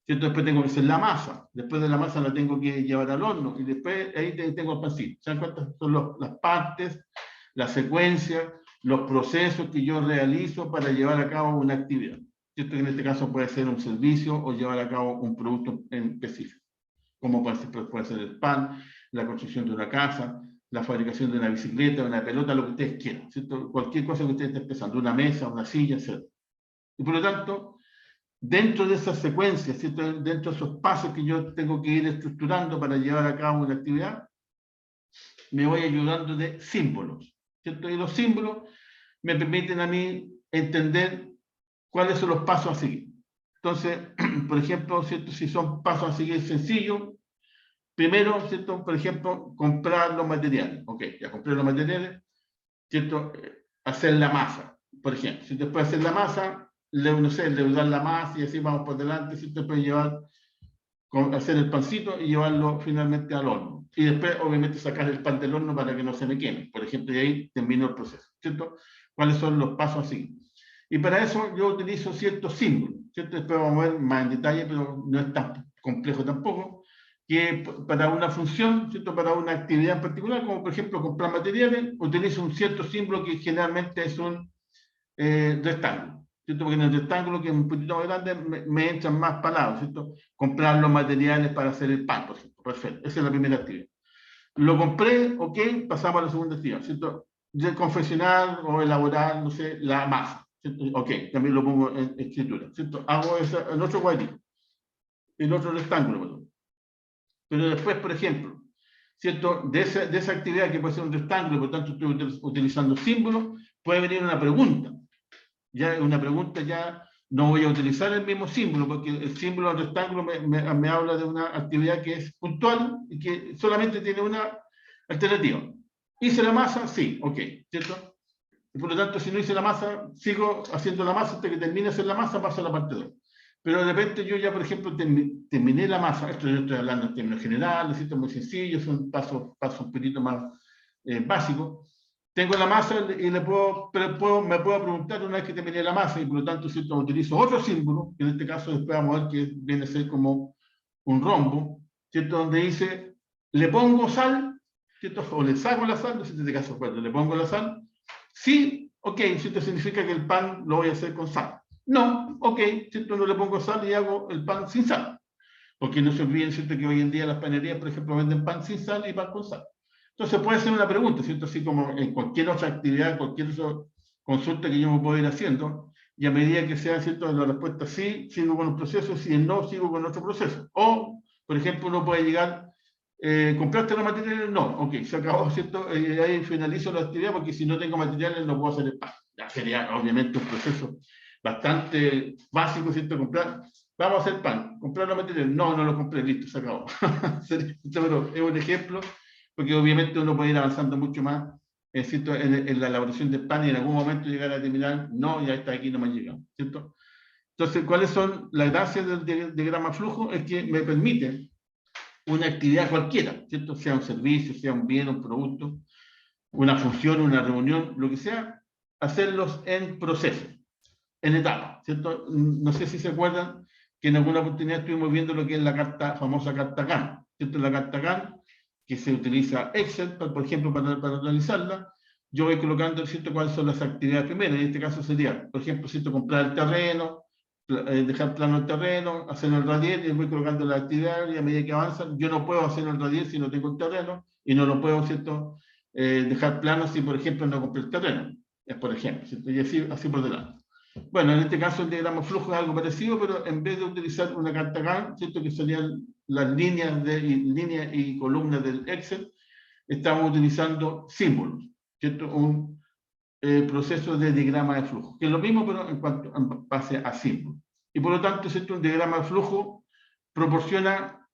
¿Cierto? Después tengo que hacer la masa, después de la masa la tengo que llevar al horno, y después ahí tengo el pancito. ¿Se dan cuenta? Son las partes, la secuencia, los procesos que yo realizo para llevar a cabo una actividad. ¿Cierto? En este caso puede ser un servicio o llevar a cabo un producto en específico. Como puede ser el pan, la construcción de una casa, la fabricación de una bicicleta, una pelota, lo que ustedes quieran, ¿cierto? Cualquier cosa que ustedes estén pensando, una mesa, una silla, etc. Y por lo tanto, dentro de esas secuencias, ¿cierto? Dentro de esos pasos que yo tengo que ir estructurando para llevar a cabo una actividad, me voy ayudando de símbolos, ¿cierto? Y los símbolos me permiten a mí entender cuáles son los pasos a seguir. Entonces, por ejemplo, ¿cierto? Si son pasos a seguir sencillos, primero, ¿cierto? Por ejemplo, comprar los materiales. Ok, ya compré los materiales, ¿cierto? Hacer la masa, por ejemplo. Si después de hacer la masa, no sé, leudar la masa y así vamos por delante, si usted puede llevar, hacer el pancito y llevarlo finalmente al horno. Y después, obviamente, sacar el pan del horno para que no se me queme, por ejemplo, y ahí termino el proceso, ¿cierto? ¿Cuáles son los pasos así? Y para eso yo utilizo ciertos símbolos, ¿cierto? Después vamos a ver más en detalle, pero no es tan complejo tampoco, que para una función, ¿cierto? Para una actividad en particular, como por ejemplo comprar materiales, utilizo un cierto símbolo que generalmente es un rectángulo, ¿cierto? Porque en el rectángulo, que es un poquito más grande, me entran más palabras, ¿cierto? Comprar los materiales para hacer el pan, por ejemplo. Perfecto, esa es la primera actividad. Lo compré, ok, pasamos a la segunda actividad, ¿cierto? De confeccionar o elaborar, no sé, la masa, ¿cierto? Ok, también lo pongo en escritura, ¿cierto? Hago eso en otro cuadrito, en otro rectángulo, perdón. Pero después, por ejemplo, ¿cierto? De esa actividad que puede ser un rectángulo, por tanto estoy utilizando símbolos, puede venir una pregunta. Ya una pregunta, ya no voy a utilizar el mismo símbolo, porque el símbolo del rectángulo me habla de una actividad que es puntual y que solamente tiene una alternativa. ¿Hice la masa? Sí, ok, ¿cierto? Y por lo tanto, si no hice la masa, sigo haciendo la masa hasta que termine de hacer la masa, paso a la parte 2. Pero de repente yo ya, por ejemplo, terminé la masa, esto yo estoy hablando en términos generales, esto es muy sencillo, son pasos un poquito más básicos. Tengo la masa y me puedo preguntar una vez que terminé la masa y por lo tanto, ¿cierto? Utilizo otro símbolo, que en este caso después vamos a ver que viene a ser como un rombo, ¿cierto? Donde dice, le pongo sal, ¿cierto? O le saco la sal, no sé si en este caso acuerdo, le pongo la sal. Sí, ok, ¿cierto? Significa que el pan lo voy a hacer con sal. No, ok, ¿cierto? No le pongo sal y hago el pan sin sal. Porque no se olviden, ¿cierto? Que hoy en día las panerías, por ejemplo, venden pan sin sal y pan con sal. Entonces puede ser una pregunta, ¿cierto? Así como en cualquier otra actividad, cualquier otra consulta que yo me pueda ir haciendo, y a medida que sea, ¿cierto? La respuesta sí, sigo con el proceso, si es no, sigo con otro proceso. O, por ejemplo, uno puede llegar, ¿compraste los materiales? No, ok, se acabó, ¿cierto? Ahí finalizo la actividad porque si no tengo materiales no puedo hacer el pan. Ya sería, obviamente, un proceso bastante básico, ¿cierto? Comprar, vamos a hacer pan, comprar los materiales. No, no lo compré, listo, se acabó. Pero es un ejemplo, porque obviamente uno puede ir avanzando mucho más ¿cierto? En la elaboración del pan y en algún momento llegar a terminar, no, ya está aquí, no me ha llegado, ¿cierto? Entonces, ¿cuáles son las gracias del diagrama flujo? Es que me permite una actividad cualquiera, ¿cierto? Sea un servicio, sea un bien, un producto, una función, una reunión, lo que sea, hacerlos en proceso, en etapas, ¿cierto? No sé si se acuerdan que en alguna oportunidad estuvimos viendo lo que es la famosa carta Gantt, ¿cierto? La carta Gantt, que se utiliza Excel, por ejemplo, para realizarla, yo voy colocando, ¿cierto?, cuáles son las actividades primeras. En este caso sería, por ejemplo, ¿cierto?, comprar el terreno, dejar plano el terreno, hacer el radier, y voy colocando las actividades, y a medida que avanzan, yo no puedo hacer el radier si no tengo el terreno, y no lo puedo, ¿cierto?, dejar plano si, por ejemplo, no compré el terreno. Es por ejemplo, ¿cierto? Y así por delante. Bueno, en este caso el diagrama flujo es algo parecido, pero en vez de utilizar una carta Gantt, ¿cierto?, que serían las líneas y columnas del Excel, estamos utilizando símbolos, ¿cierto? Un proceso de diagrama de flujo, que es lo mismo, pero en base a símbolos. Y por lo tanto, ¿cierto? Un diagrama de flujo proporciona,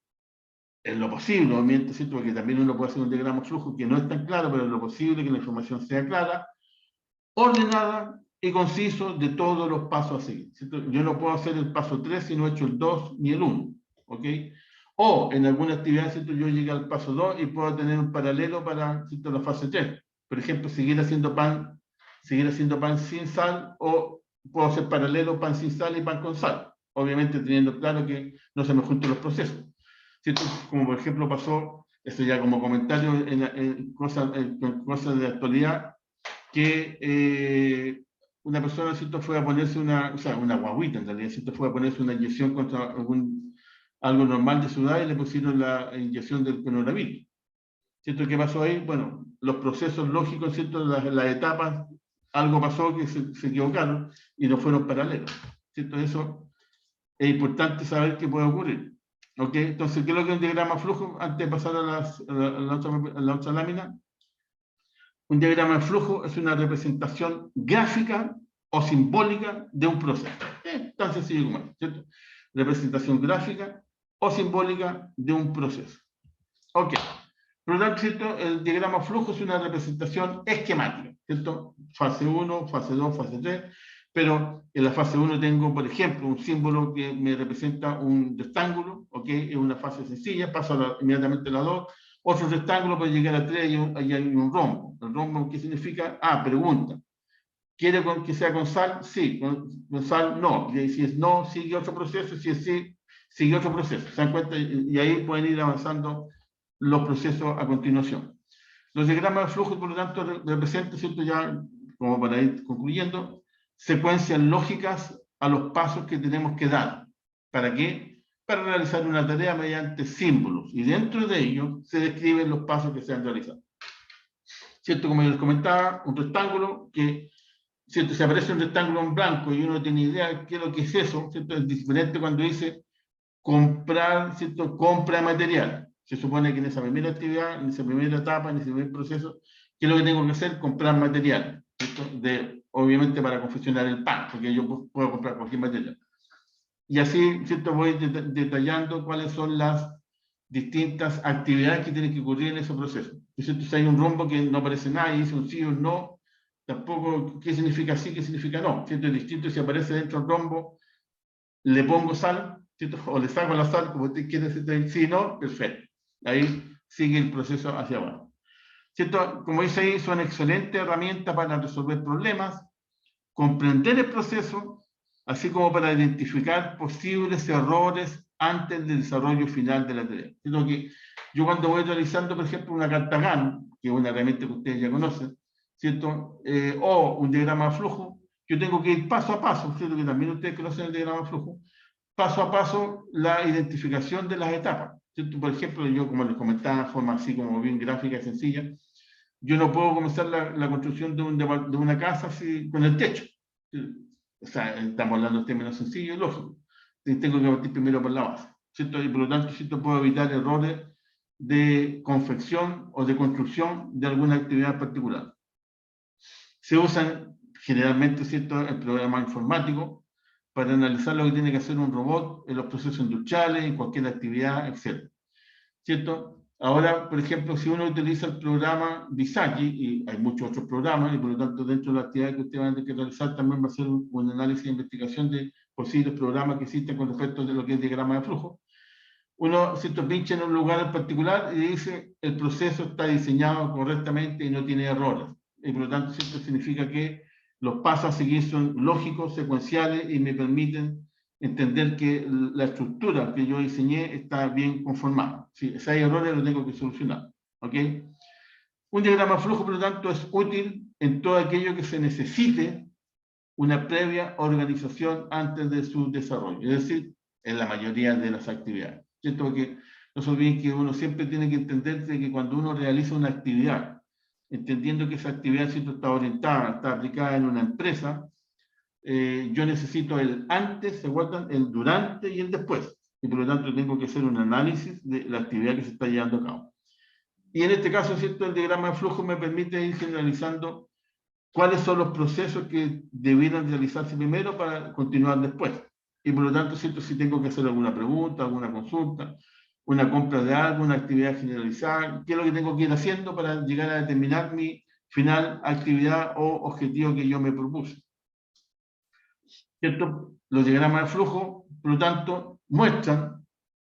en lo posible, obviamente, ¿cierto? Porque también uno puede hacer un diagrama de flujo que no es tan claro, pero en lo posible que la información sea clara, ordenada y conciso de todos los pasos a seguir, ¿cierto? Yo no puedo hacer el paso 3 si no he hecho el 2 ni el 1, ¿ok? O en alguna actividad, ¿cierto?, yo llegué al paso 2 y puedo tener un paralelo para, ¿cierto?, la fase 3. Por ejemplo, seguir haciendo pan sin sal, o puedo hacer paralelo pan sin sal y pan con sal. Obviamente teniendo claro que no se me junten los procesos, ¿cierto? Como por ejemplo pasó, esto ya como comentario en cosas de actualidad, que una persona, ¿cierto?, fue a ponerse una guaguita en realidad, ¿cierto?, fue a ponerse una inyección contra algo normal de su edad y le pusieron la inyección del coronavirus. ¿Cierto? ¿Qué pasó ahí? Bueno, los procesos lógicos, ¿cierto?, las etapas, algo pasó que se equivocaron y no fueron paralelos, ¿cierto? Eso es importante saber qué puede ocurrir. ¿Ok? Entonces, ¿qué es lo que es un diagrama flujo? Antes de pasar a la otra lámina. Un diagrama de flujo es una representación gráfica o simbólica de un proceso. Tan sencillo como es, ¿cierto? Representación gráfica o simbólica de un proceso. Ok. Por lo tanto, ¿cierto?, el diagrama flujo es una representación esquemática, ¿cierto? Fase 1, fase 2, fase 3. Pero en la fase 1 tengo, por ejemplo, un símbolo que me representa un rectángulo, ¿ok? Es una fase sencilla, paso inmediatamente a la 2. Otro rectángulo puede llegar a 3 y ahí hay un rombo. ¿El rombo qué significa? Pregunta. ¿Quiere que sea con sal? Sí. Con sal, no. Y si es no, sigue otro proceso. Si es sí, sigue otro proceso. ¿Se dan cuenta? Y ahí pueden ir avanzando los procesos a continuación. Los diagramas de flujo, por lo tanto, representan, ¿cierto? Ya, como para ir concluyendo, secuencias lógicas a los pasos que tenemos que dar. ¿Para qué? Para realizar una tarea mediante símbolos. Y dentro de ellos se describen los pasos que se han realizado. ¿Cierto? Como yo les comentaba, un rectángulo que, ¿cierto? Si aparece un rectángulo en blanco y uno no tiene idea de qué es lo que es eso, ¿cierto? Es diferente cuando dice comprar, ¿cierto? Compra de material. Se supone que en esa primera actividad, en esa primera etapa, en ese primer proceso, ¿qué es lo que tengo que hacer? Comprar material. Obviamente para confeccionar el pan, porque yo puedo comprar cualquier material. Y así, ¿cierto? Voy detallando cuáles son las distintas actividades que tienen que ocurrir en ese proceso. ¿Cierto? Si hay un rombo que no aparece nada y dice un sí o un no, tampoco qué significa sí, qué significa no. ¿Cierto? Es distinto si aparece dentro del rombo, le pongo sal, ¿cierto? O le saco la sal, como usted quiere decir, sí, no, perfecto. Ahí sigue el proceso hacia abajo. ¿Cierto? Como dice ahí, son excelentes herramientas para resolver problemas, comprender el proceso, así como para identificar posibles errores antes del desarrollo final de la tarea. Sino que yo cuando voy realizando, por ejemplo, una carta Gantt, que es una herramienta que ustedes ya conocen, ¿cierto? O un diagrama de flujo, yo tengo que ir paso a paso, ¿cierto? Que también ustedes conocen el diagrama de flujo, paso a paso la identificación de las etapas. ¿Cierto? Por ejemplo, yo como les comentaba, de forma así como bien gráfica y sencilla, yo no puedo comenzar la construcción de una casa así, con el techo. O sea, estamos hablando de términos sencillos y lógicos. Tengo que partir primero por la base. ¿Cierto? Y por lo tanto, ¿cierto? Puedo evitar errores de confección o de construcción de alguna actividad particular. Se usan generalmente, ¿cierto?, el programa informático para analizar lo que tiene que hacer un robot en los procesos industriales, en cualquier actividad, etc. ¿Cierto? Ahora, por ejemplo, si uno utiliza el programa Visaki, y hay muchos otros programas, y por lo tanto dentro de la actividad que ustedes van a tener que realizar también va a ser un análisis de investigación de posibles programas que existen con respecto de lo que es diagrama de flujo. Uno, ¿cierto?, pincha en un lugar en particular y dice el proceso está diseñado correctamente y no tiene errores. Y por lo tanto, esto significa que los pasos a seguir son lógicos, secuenciales y me permiten entender que la estructura que yo diseñé está bien conformada. Si hay errores, los tengo que solucionar. ¿Ok? Un diagrama de flujo, por lo tanto, es útil en todo aquello que se necesite una previa organización antes de su desarrollo, es decir, en la mayoría de las actividades. ¿Cierto? Porque no se olviden que uno siempre tiene que entender que cuando uno realiza una actividad, entendiendo que esa actividad, ¿cierto?, está orientada, está aplicada en una empresa, yo necesito el antes, ¿se acuerdan? El durante y el después. Y por lo tanto tengo que hacer un análisis de la actividad que se está llevando a cabo. Y en este caso, ¿cierto?, el diagrama de flujo me permite ir generalizando cuáles son los procesos que debieran realizarse primero para continuar después. Y por lo tanto, ¿cierto?, si tengo que hacer alguna pregunta, alguna consulta, una compra de algo, una actividad generalizada, qué es lo que tengo que ir haciendo para llegar a determinar mi final actividad o objetivo que yo me propuse. ¿Cierto? Los diagramas de flujo, por lo tanto, muestran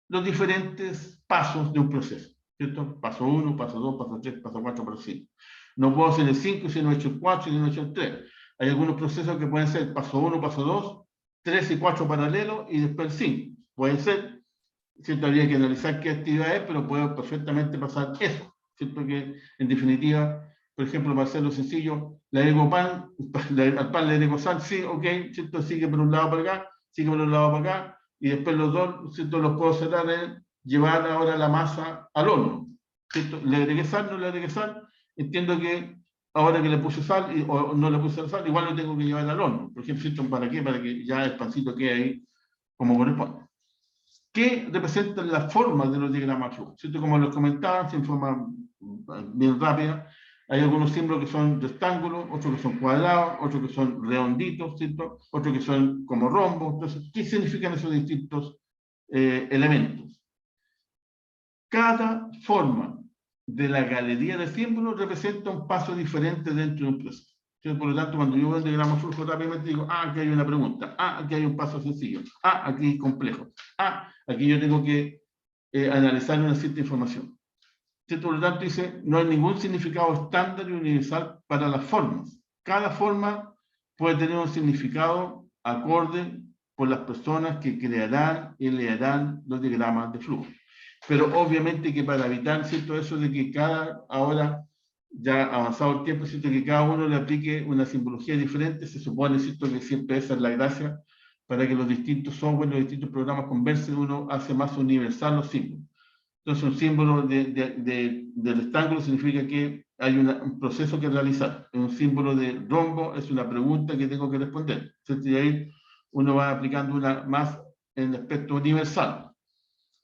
los diferentes pasos de un proceso. ¿Cierto? Paso 1, paso 2, paso 3, paso 4, paso 5. No puedo hacer el 5 si no he hecho el 4 y no he hecho el 3. Hay algunos procesos que pueden ser paso 1, paso 2, 3 y 4 paralelos y después el 5. Puede ser, ¿cierto? Habría que analizar qué actividad es, pero puede perfectamente pasar eso. ¿Cierto? Que en definitiva, por ejemplo, para hacerlo sencillo, le agrego pan, al pan le agrego sal, sí, ok, ¿cierto? Sigue por un lado para acá, sigue por un lado para acá, y después los dos, ¿cierto?, los puedo cerrar en llevar ahora la masa al horno. ¿Cierto? Le agregué sal, no le agregué sal, entiendo que ahora que le puse sal o no le puse sal, igual lo tengo que llevar al horno. Por ejemplo, ¿cierto? ¿Para qué? Para que ya el pancito quede ahí como corresponde. ¿Qué representan las formas de los diagramas de flujo? ¿Cierto? Como les comentaba, en forma bien rápida, hay algunos símbolos que son rectángulos, otros que son cuadrados, otros que son redonditos, ¿cierto? Otros que son como rombos. Entonces, ¿qué significan esos distintos elementos? Cada forma de la galería de símbolos representa un paso diferente dentro de un proceso. ¿cierto? Por lo tanto, cuando yo veo el diagrama flujo rápidamente digo, aquí hay una pregunta, aquí hay un paso sencillo, aquí hay complejo, aquí yo tengo que analizar una cierta información. ¿Cierto? Por lo tanto, dice, no hay ningún significado estándar y universal para las formas. Cada forma puede tener un significado acorde por las personas que crearán y leerán los diagramas de flujo. Pero obviamente que para evitar, ¿cierto? Eso de que ahora, ya avanzado el tiempo, ¿cierto? Que cada uno le aplique una simbología diferente, se supone, ¿cierto? Que siempre esa es la gracia, para que los distintos software, los distintos programas conversen, uno hace más universal los símbolos. Entonces, un símbolo del rectángulo significa que hay un proceso que realizar. Un símbolo de rombo es una pregunta que tengo que responder. ¿Cierto? Y ahí uno va aplicando una más en el aspecto universal.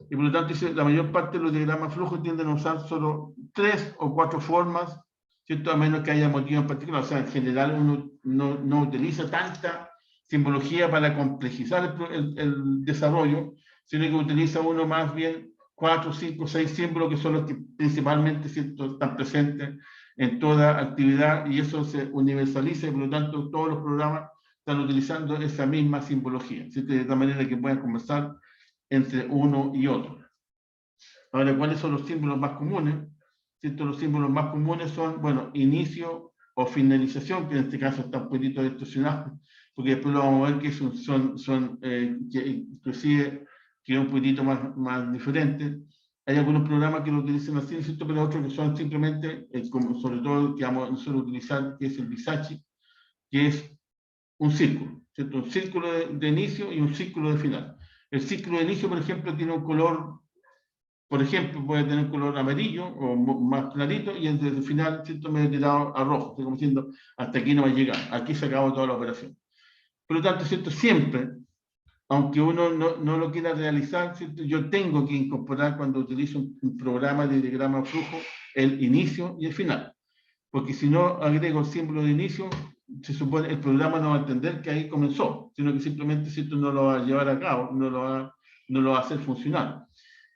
Y por lo tanto, la mayor parte de los diagramas flujos tienden a usar solo 3 o 4 formas, ¿cierto? A menos que haya motivo en particular. O sea, en general uno no utiliza tanta simbología para complejizar el desarrollo, sino que utiliza uno más bien 4, 5, 6 símbolos que son los que principalmente, ¿cierto?, están presentes en toda actividad, y eso se universaliza, y por lo tanto todos los programas están utilizando esa misma simbología, ¿cierto? De tal manera que puedan conversar entre uno y otro. Ahora, ¿cuáles son los símbolos más comunes? ¿Cierto? Los símbolos más comunes son, bueno, inicio o finalización, que en este caso está un poquito distorsionado, porque después lo vamos a ver que que inclusive que un poquitito más diferente. Hay algunos programas que lo utilizan así, ¿cierto? Pero otros que son simplemente, como sobre todo que vamos a nosotros utilizar, que es el Visacci, que es un círculo, ¿cierto? Un círculo de inicio y un círculo de final. El círculo de inicio, por ejemplo, tiene un color, por ejemplo, puede tener un color amarillo o más clarito, y desde el final, ¿cierto?, me he tirado a rojo, estoy como diciendo, hasta aquí no va a llegar, aquí se acabó toda la operación. Por lo tanto, ¿cierto?, siempre, aunque uno no lo quiera realizar, ¿cierto?, yo tengo que incorporar cuando utilizo un programa de diagrama de flujo el inicio y el final. Porque si no agrego el símbolo de inicio, se supone el programa no va a entender que ahí comenzó, sino que simplemente, ¿cierto?, no lo va a llevar a cabo, no lo va a hacer funcionar.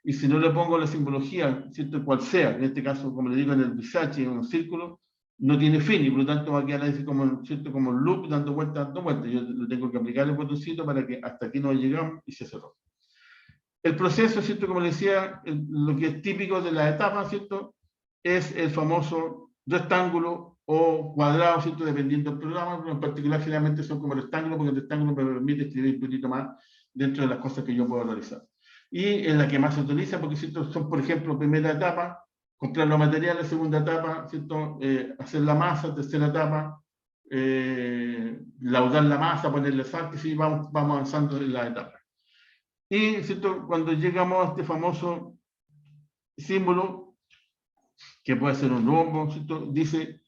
Y si no le pongo la simbología, ¿cierto?, cual sea, en este caso, como le digo, en el Visacci, en un círculo, no tiene fin, y por lo tanto va a quedar así como, ¿cierto?, como un loop, dando vueltas. Yo le tengo que aplicar el botoncito para que hasta aquí no llegamos y se cerró. El proceso, ¿cierto?, como le decía, lo que es típico de la etapa, ¿cierto?, es el famoso rectángulo o cuadrado, ¿cierto?, dependiendo del programa, pero en particular generalmente son como rectángulos, porque el rectángulo me permite escribir un poquito más dentro de las cosas que yo puedo realizar. Y en la que más se utiliza, porque, ¿cierto?, son, por ejemplo, primera etapa, comprar los materiales, segunda etapa, ¿cierto?, hacer la masa, tercera etapa, laudar la masa, ponerle sal, que sí, vamos avanzando en la etapa. Y, ¿cierto?, cuando llegamos a este famoso símbolo, que puede ser un rombo, ¿cierto?, dice,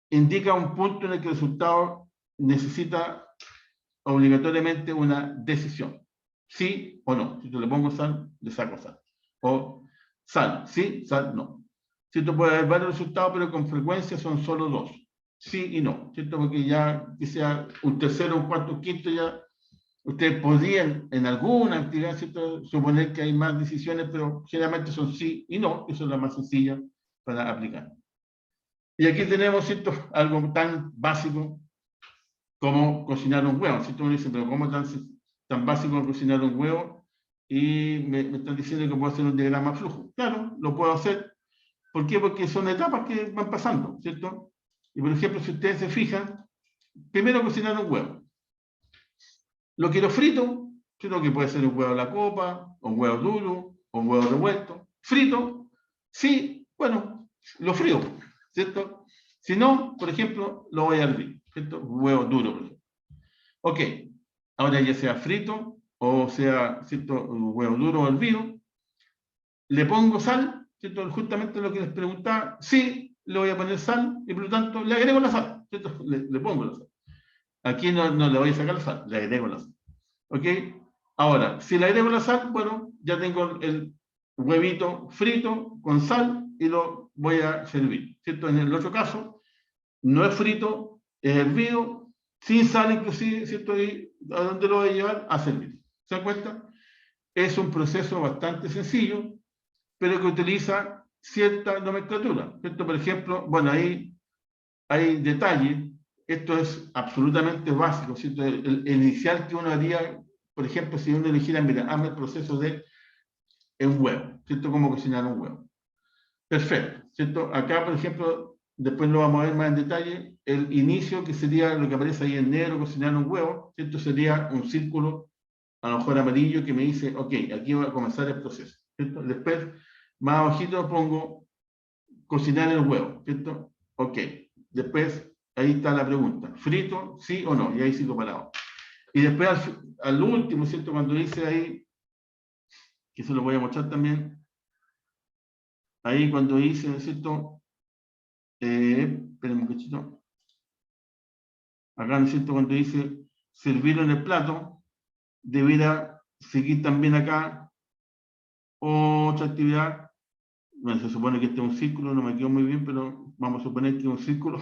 indica un punto en el que el resultado necesita obligatoriamente una decisión. Sí o no. Si yo le pongo sal, le saco sal. O sal, sí, sal, no. ¿Cierto? Puede haber varios resultados, pero con frecuencia son solo 2. Sí y no. ¿Cierto? Porque ya que sea un tercero, un cuarto, un quinto, ya ustedes podrían en alguna actividad, ¿cierto?, suponer que hay más decisiones, pero generalmente son sí y no, que son las más sencillas para aplicar. Y aquí tenemos, ¿cierto?, algo tan básico como cocinar un huevo. Si tú me dices, pero ¿cómo tan básico como cocinar un huevo? Y me están diciendo que puedo hacer un diagrama flujo. Claro, lo puedo hacer. ¿Por qué? Porque son etapas que van pasando, ¿cierto? Y por ejemplo, si ustedes se fijan, primero cocinar un huevo. Lo quiero frito, ¿cierto?, que puede ser un huevo a la copa, o un huevo duro, o un huevo revuelto. Frito, sí, bueno, lo frío, ¿cierto? Si no, por ejemplo, lo voy a hervir, ¿cierto? Huevo duro, por ejemplo. Ok, ahora ya sea frito, o sea, ¿cierto?, huevo duro o hervido, le pongo sal, ¿cierto?, justamente lo que les preguntaba, sí, le voy a poner sal, y por lo tanto le agrego la sal, ¿cierto? Le pongo la sal. Aquí no le voy a sacar la sal, le agrego la sal. ¿Ok? Ahora, si le agrego la sal, bueno, ya tengo el huevito frito con sal y lo voy a servir, ¿cierto? En el otro caso, no es frito, es hervido, sin sal inclusive, ¿cierto? ¿Y a dónde lo voy a llevar? A servir. ¿Se dan cuenta? Es un proceso bastante sencillo, pero que utiliza cierta nomenclatura, ¿cierto? Por ejemplo, bueno, ahí hay detalles. Esto es absolutamente básico, ¿cierto? El inicial que uno haría, por ejemplo, si uno eligiera, mira, hazme el proceso de un huevo, ¿cierto? Cómo cocinar un huevo. Perfecto, ¿cierto? Acá, por ejemplo, después lo vamos a ver más en detalle, el inicio, que sería lo que aparece ahí en negro, cocinar un huevo, ¿cierto? Sería un círculo, a lo mejor amarillo, que me dice, ok, aquí va a comenzar el proceso, ¿cierto? Después, más abajito pongo cocinar el huevo, ¿cierto? Ok. Después, ahí está la pregunta, ¿frito, sí o no? Y ahí sigo parado. Y después, al último, ¿cierto? Cuando dice ahí, que se lo voy a mostrar también, ahí cuando dice, ¿cierto? Esperen un cachito. Acá, ¿no es cierto? Cuando dice servirlo en el plato, debiera seguir también acá otra actividad. Bueno, se supone que este es un círculo, no me quedó muy bien, pero vamos a suponer que es un círculo,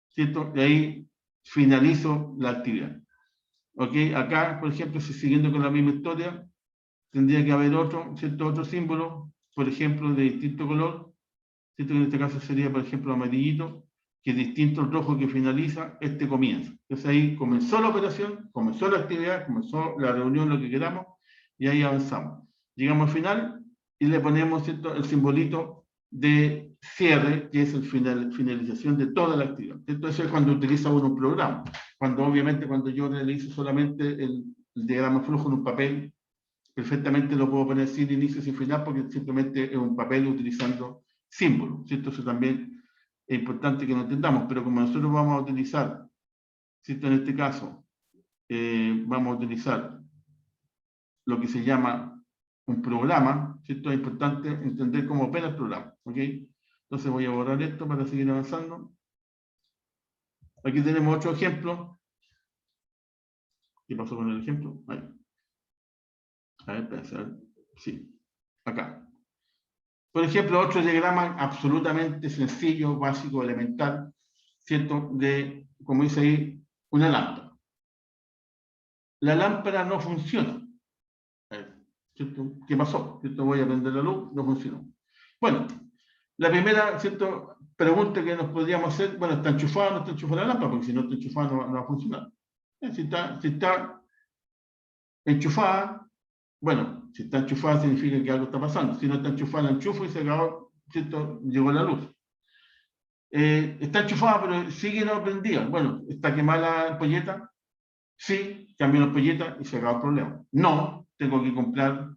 ¿cierto? Y ahí finalizo la actividad. ¿Ok? Acá, por ejemplo, si siguiendo con la misma historia, tendría que haber otro, ¿cierto? Otro símbolo, por ejemplo, de distinto color, ¿cierto? En este caso sería, por ejemplo, amarillito, que es distinto al rojo que finaliza, este comienza. Entonces ahí comenzó la operación, comenzó la actividad, comenzó la reunión, lo que queramos, y ahí avanzamos. Llegamos al final y le ponemos, ¿cierto?, el simbolito de cierre, que es el finalización de toda la actividad. Entonces es cuando utiliza uno un programa. Cuando obviamente cuando yo realizo solamente el diagrama flujo en un papel, perfectamente lo puedo poner sin inicio, sin final, porque simplemente es un papel utilizando símbolos, ¿cierto? Eso también es importante que lo entendamos, pero como nosotros vamos a utilizar, ¿cierto? En este caso, vamos a utilizar lo que se llama un programa, ¿cierto? Es importante entender cómo opera el programa, ¿ok? Entonces voy a borrar esto para seguir avanzando. Aquí tenemos otro ejemplo. ¿Qué pasó con el ejemplo? Ahí. A ver, pensar. Sí, acá. Por ejemplo, otro diagrama absolutamente sencillo, básico, elemental, ¿cierto? De, como dice ahí, una lámpara. La lámpara no funciona. ¿Cierto? ¿Qué pasó? ¿Cierto? Voy a prender la luz, no funcionó. Bueno, la primera, ¿cierto?, pregunta que nos podríamos hacer, bueno, ¿está enchufada o no está enchufada la lámpara? Porque si no está enchufada no va a funcionar. Si está enchufada, bueno, si está enchufada significa que algo está pasando. Si no está enchufada, la enchufo y se acabó, ¿cierto? Llegó la luz. Está enchufada, pero sigue no prendida. Bueno, ¿está quemada la ampolleta? Sí, cambio la ampolleta y se acabó el problema. No, tengo que comprar,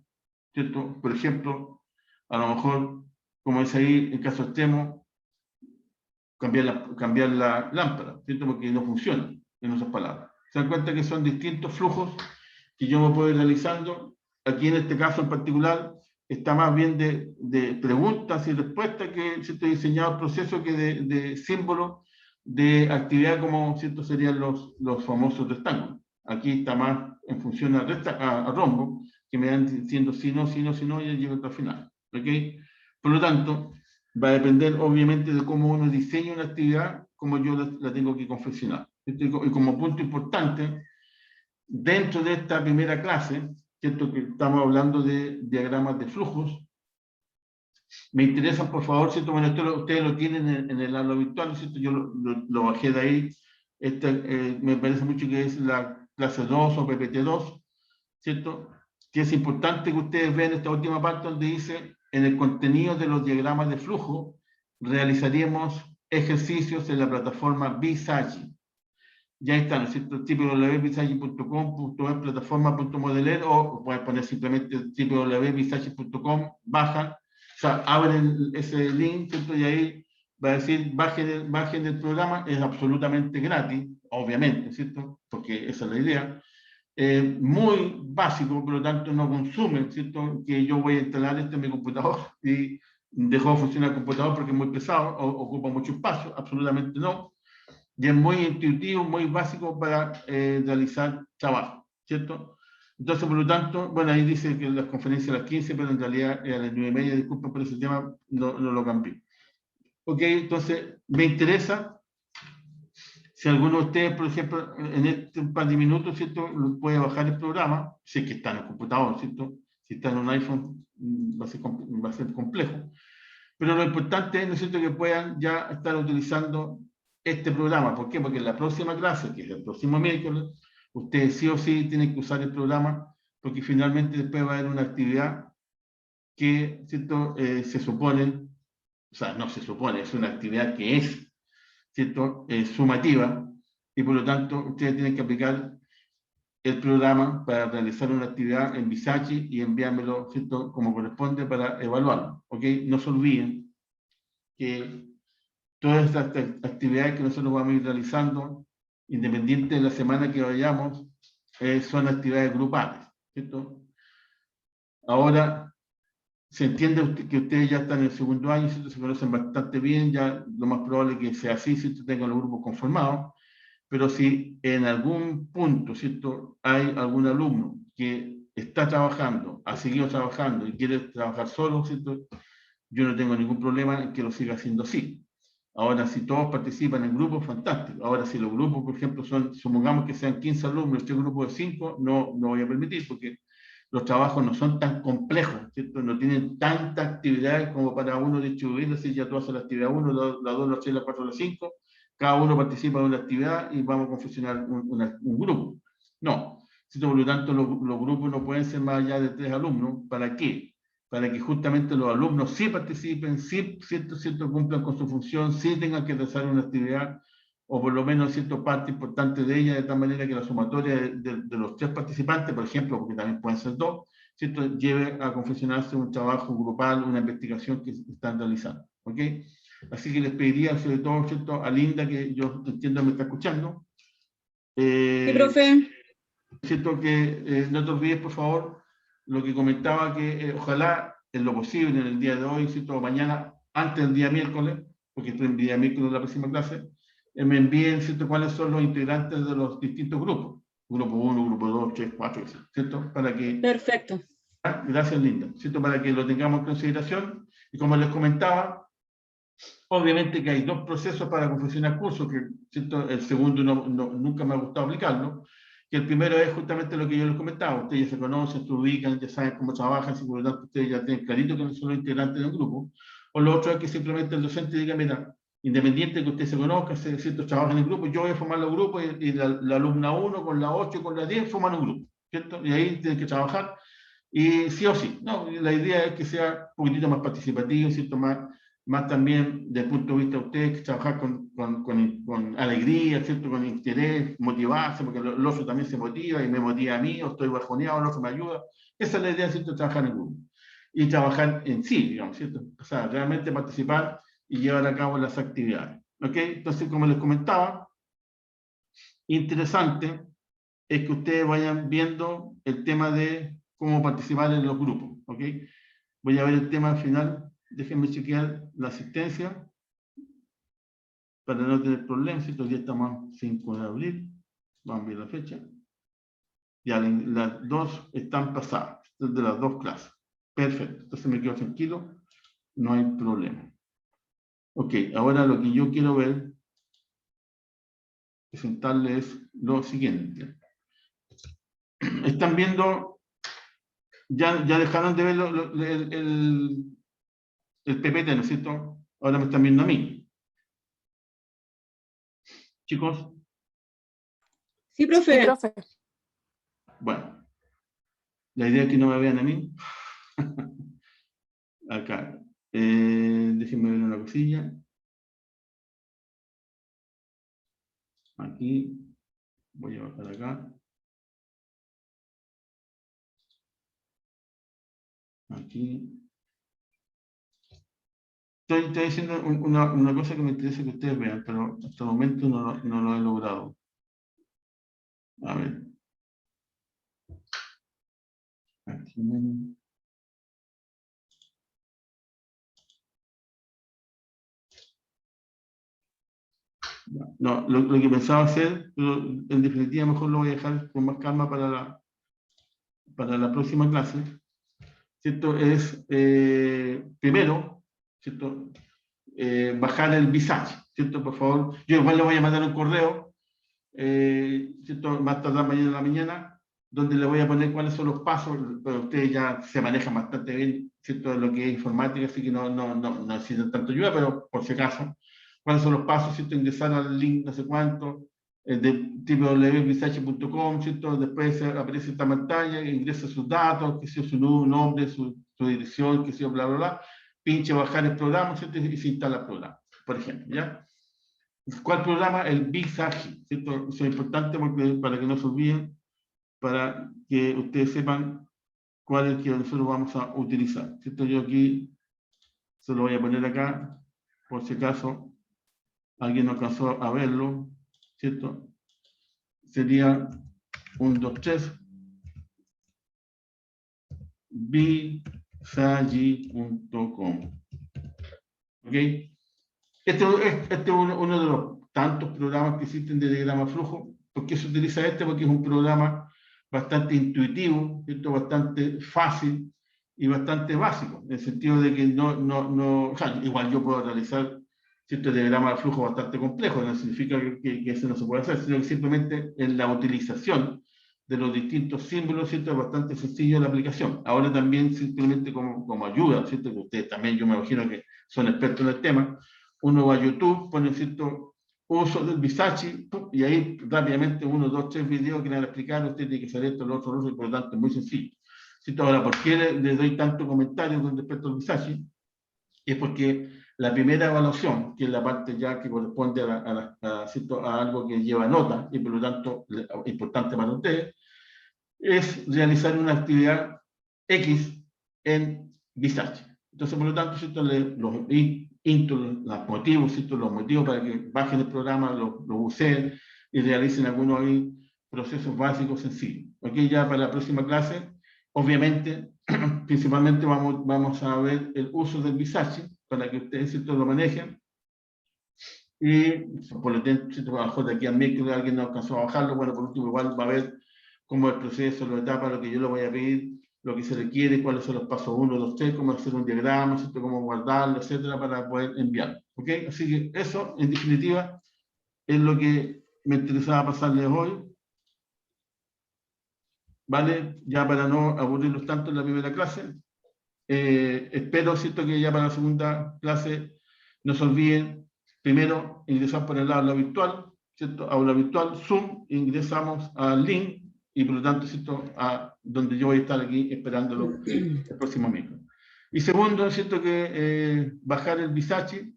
¿cierto? Por ejemplo, a lo mejor, como es ahí, en caso extremo, cambiar la lámpara, ¿cierto? Porque no funciona, en otras palabras. Se dan cuenta que son distintos flujos que yo me puedo ir realizando. Aquí en este caso en particular está más bien de preguntas y respuestas que ¿cierto? He diseñado el proceso que de símbolos de actividad como ¿cierto? Serían los famosos rectángulos. Aquí está más en función a rombo, que me van diciendo si no, si no, si no, y llego hasta el final. ¿Okay? Por lo tanto, va a depender obviamente de cómo uno diseña una actividad, cómo yo la tengo que confeccionar. Y como punto importante, dentro de esta primera clase, ¿cierto? Que estamos hablando de diagramas de flujos, me interesan, por favor, ¿cierto? Bueno, esto ustedes lo tienen en el aula virtual, ¿cierto? Yo lo bajé de ahí. Me parece mucho que es la clase 2 o PPT2, ¿cierto? Que es importante que ustedes vean esta última parte donde dice, en el contenido de los diagramas de flujo, realizaríamos ejercicios en la plataforma Visagi. Ya está, ¿no es cierto? www.visagi.com.es plataforma.modeler o pueden poner simplemente www.visagi.com, bajan, o sea, abren ese link, ¿cierto? Y ahí va a decir, bajen el programa, es absolutamente gratis, obviamente, ¿cierto? Porque esa es la idea. Muy básico, por lo tanto no consume, ¿cierto? Que yo voy a instalar esto en mi computador y dejo de funcionar el computador porque es muy pesado o ocupa mucho espacio, absolutamente no. Y es muy intuitivo, muy básico para realizar trabajo, ¿cierto? Entonces, por lo tanto, bueno, ahí dice que las conferencias a las 15, pero en realidad a las 9:30, disculpen por ese tema, no lo cambié. Ok, entonces, me interesa, si alguno de ustedes, por ejemplo, en este par de minutos, ¿cierto?, puede bajar el programa, si es que está en el computador, ¿cierto? Si está en un iPhone, va a ser complejo. Pero lo importante es, ¿no es cierto?, que puedan ya estar utilizando este programa. ¿Por qué? Porque en la próxima clase, que es el próximo miércoles, ustedes sí o sí tienen que usar el programa, porque finalmente después va a haber una actividad que, ¿cierto? Se supone, o sea, no se supone, es una actividad que es, ¿cierto? Sumativa, y por lo tanto ustedes tienen que aplicar el programa para realizar una actividad en Visachi y enviármelo, ¿cierto? Como corresponde para evaluarlo, ¿ok? No se olviden que todas estas actividades que nosotros vamos a ir realizando, independiente de la semana que vayamos, son actividades grupales, ¿cierto? Ahora, se entiende que ustedes ya están en el segundo año, ¿cierto? Se conocen bastante bien, ya lo más probable que sea así, ¿cierto? Tengan los grupos conformados, pero si en algún punto, ¿cierto? Hay algún alumno que está trabajando, ha seguido trabajando y quiere trabajar solo, ¿cierto? Yo no tengo ningún problema en que lo siga haciendo así. Ahora, si todos participan en grupos, fantástico. Ahora, si los grupos, por ejemplo, supongamos que sean 15 alumnos, este grupo de 5, no voy a permitir, porque los trabajos no son tan complejos, ¿cierto? No tienen tanta actividad como para uno distribuir, decir, ya tú haces la actividad 1, la 2, la 3, la 4, la 5, cada uno participa de una actividad y vamos a confeccionar un grupo. No, ¿cierto? Por lo tanto, los grupos no pueden ser más allá de 3 alumnos. ¿Para qué? Para que justamente los alumnos sí participen, sí cierto, cumplan con su función, sí tengan que realizar una actividad, o por lo menos parte importante de ella, de tal manera que la sumatoria de los 3 participantes, por ejemplo, porque también pueden ser 2, ¿cierto? Lleve a confeccionarse un trabajo grupal, una investigación que están realizando. ¿Ok? Así que les pediría, sobre todo, ¿cierto? A Linda, que yo entiendo me está escuchando. Sí, profe. Cierto que no te olvides, por favor, lo que comentaba, que ojalá en lo posible, en el día de hoy, ¿cierto? Mañana, antes del día miércoles, porque estoy el día miércoles de la próxima clase, me envíen, ¿cierto? Cuáles son los integrantes de los distintos grupos. Grupo 1, grupo 2, 3, 4, ¿cierto? Para que... Perfecto. Gracias, Linda. ¿Cierto? Para que lo tengamos en consideración. Y como les comentaba, obviamente que hay 2 procesos para confeccionar cursos, que, ¿cierto? El segundo nunca me ha gustado aplicarlo, que el primero es justamente lo que yo les comentaba. Ustedes ya se conocen, se ubican, ya saben cómo trabajan, y por lo tanto ustedes ya tienen clarito que no son los integrantes de un grupo. O lo otro es que simplemente el docente diga, mira, independiente de que usted se conozca, ¿cierto? Trabajan en grupo, yo voy a formar los grupos y la alumna 1 con la 8 con la 10 forman un grupo, ¿cierto? Y ahí tienen que trabajar. Y sí o sí, ¿no? La idea es que sea un poquitito más participativo, ¿cierto? Más también desde el punto de vista de ustedes, que trabajar con alegría, ¿cierto? Con interés, motivarse, porque el otro también se motiva y me motiva a mí, o estoy bajoneado, el otro me ayuda. Esa es la idea, ¿cierto? Trabajar en grupo. Y trabajar en sí, digamos, ¿cierto? O sea, realmente participar y llevar a cabo las actividades. ¿Ok? Entonces, como les comentaba, interesante es que ustedes vayan viendo el tema de cómo participar en los grupos. ¿Ok? Voy a ver el tema al final. Déjenme chequear la asistencia para no tener problemas. Hoy día estamos 5 de abril. Vamos a ver la fecha. Ya las 2 están pasadas, de las 2 clases. Perfecto. Entonces me quedo tranquilo. No hay problema. Ok, ahora lo que yo quiero ver, presentarles es lo siguiente. Están viendo, ya dejaron de ver el PPT, ¿no es cierto? Ahora me están viendo a mí. Chicos. Sí, profe. Sí, profe. Bueno, la idea es que no me vean a mí. Acá. Déjenme ver una cosilla. Aquí. Voy a bajar acá. Aquí. Estoy diciendo una cosa que me interesa que ustedes vean, pero hasta el momento no lo he logrado. A ver. Aquí. No, lo que pensaba hacer, pero en definitiva mejor lo voy a dejar con más calma para la próxima clase, ¿cierto? Es, primero, ¿cierto? Bajar el Visage, ¿cierto? Por favor, yo igual le voy a mandar un correo, ¿cierto? Más tarde mañana en la mañana, donde le voy a poner cuáles son los pasos, pero ustedes ya se manejan bastante bien, ¿cierto? De lo que es informática, así que no necesitan tanto ayuda, pero por si acaso, cuáles son los pasos, ¿cierto? Ingresar al link, no sé cuánto, de www.visage.com, ¿cierto? Después aparece esta pantalla, ingresa sus datos, que sea su nombre, su dirección, que sea bla, bla, bla, pinche bajar el programa, ¿cierto? Y se instala el programa, por ejemplo, ¿ya? ¿Cuál programa? El Visage, ¿cierto? Eso es importante porque, para que no se olviden, para que ustedes sepan cuál es el que nosotros vamos a utilizar, ¿cierto? Yo aquí se lo voy a poner acá, por si acaso alguien no alcanzó a verlo, ¿cierto? Sería 1, 2, 3, visagi.com. ¿Ok? Este es uno de los tantos programas que existen de diagrama flujo. ¿Por qué se utiliza este? Porque es un programa bastante intuitivo, ¿cierto? Bastante fácil y bastante básico, en el sentido de que o sea, igual yo puedo realizar cierto diagrama de flujo bastante complejo, no significa que eso no se puede hacer, sino que simplemente en la utilización de los distintos símbolos, ¿cierto? Es bastante sencillo la aplicación. Ahora también simplemente como ayuda, ¿cierto? Que ustedes también, yo me imagino que son expertos en el tema, uno va a YouTube, pone cierto uso del Visage, y ahí rápidamente 1, 2, 3 videos que le van a explicar, usted tiene que hacer esto, lo otro, y por lo tanto es muy sencillo. ¿Cierto? Ahora, ¿por qué le doy tanto comentario con respecto al Visage? Es porque la primera evaluación, que es la parte ya que corresponde a algo que lleva nota, y por lo tanto importante para ustedes, es realizar una actividad X en Visage. Entonces, por lo tanto, ¿cierto? Los motivos, ¿cierto? Los motivos para que bajen el programa, los usen y realicen algunos procesos básicos sencillos. ¿Ok? Ya para la próxima clase, obviamente, principalmente vamos a ver el uso del Visage para que ustedes, ¿cierto? Lo manejen. Y por lo tanto, ¿cierto? A lo mejor de aquí al miércoles alguien no alcanzó a bajarlo. Bueno, por último, igual va a ver cómo el proceso, las etapas, lo que yo le voy a pedir, lo que se requiere, cuáles son los pasos 1, 2, 3, cómo hacer un diagrama, ¿cierto? Cómo guardarlo, etcétera, para poder enviarlo. ¿Ok? Así que eso, en definitiva, es lo que me interesaba pasarles hoy. ¿Vale? Ya para no aburrirlos tanto en la primera clase. Espero, ¿cierto? Que ya para la segunda clase no se olviden, primero, ingresar por el aula virtual, ¿cierto? Aula virtual, Zoom, ingresamos al link y por lo tanto, ¿cierto? A donde yo voy a estar aquí esperándolo el próximo miércoles. Y segundo, ¿cierto? Que bajar el Visage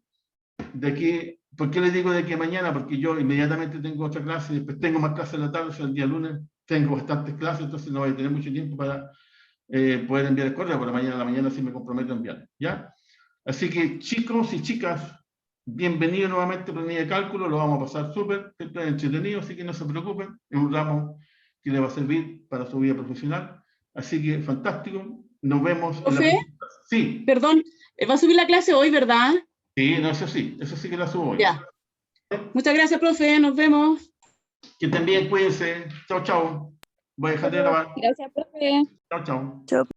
de aquí. ¿Por qué les digo de que mañana? Porque yo inmediatamente tengo otra clase, después tengo más clases en la tarde, o sea, el día lunes tengo bastantes clases, entonces no voy a tener mucho tiempo para poder enviar el correo, por la mañana sí me comprometo a enviar, ¿ya? Así que chicos y chicas, bienvenidos nuevamente a Planilla de Cálculo, lo vamos a pasar súper, esto es entretenido, así que no se preocupen, es un ramo que les va a servir para su vida profesional, así que fantástico, nos vemos en la Profe, próxima clase. Sí, perdón, va a subir la clase hoy, ¿verdad? sí, no, eso sí que la subo hoy. Ya. Muchas gracias, profe, nos vemos. Que estén bien, cuídense, chao, chao, voy a dejar de grabar, Gracias, profe. chao, chao. Chao.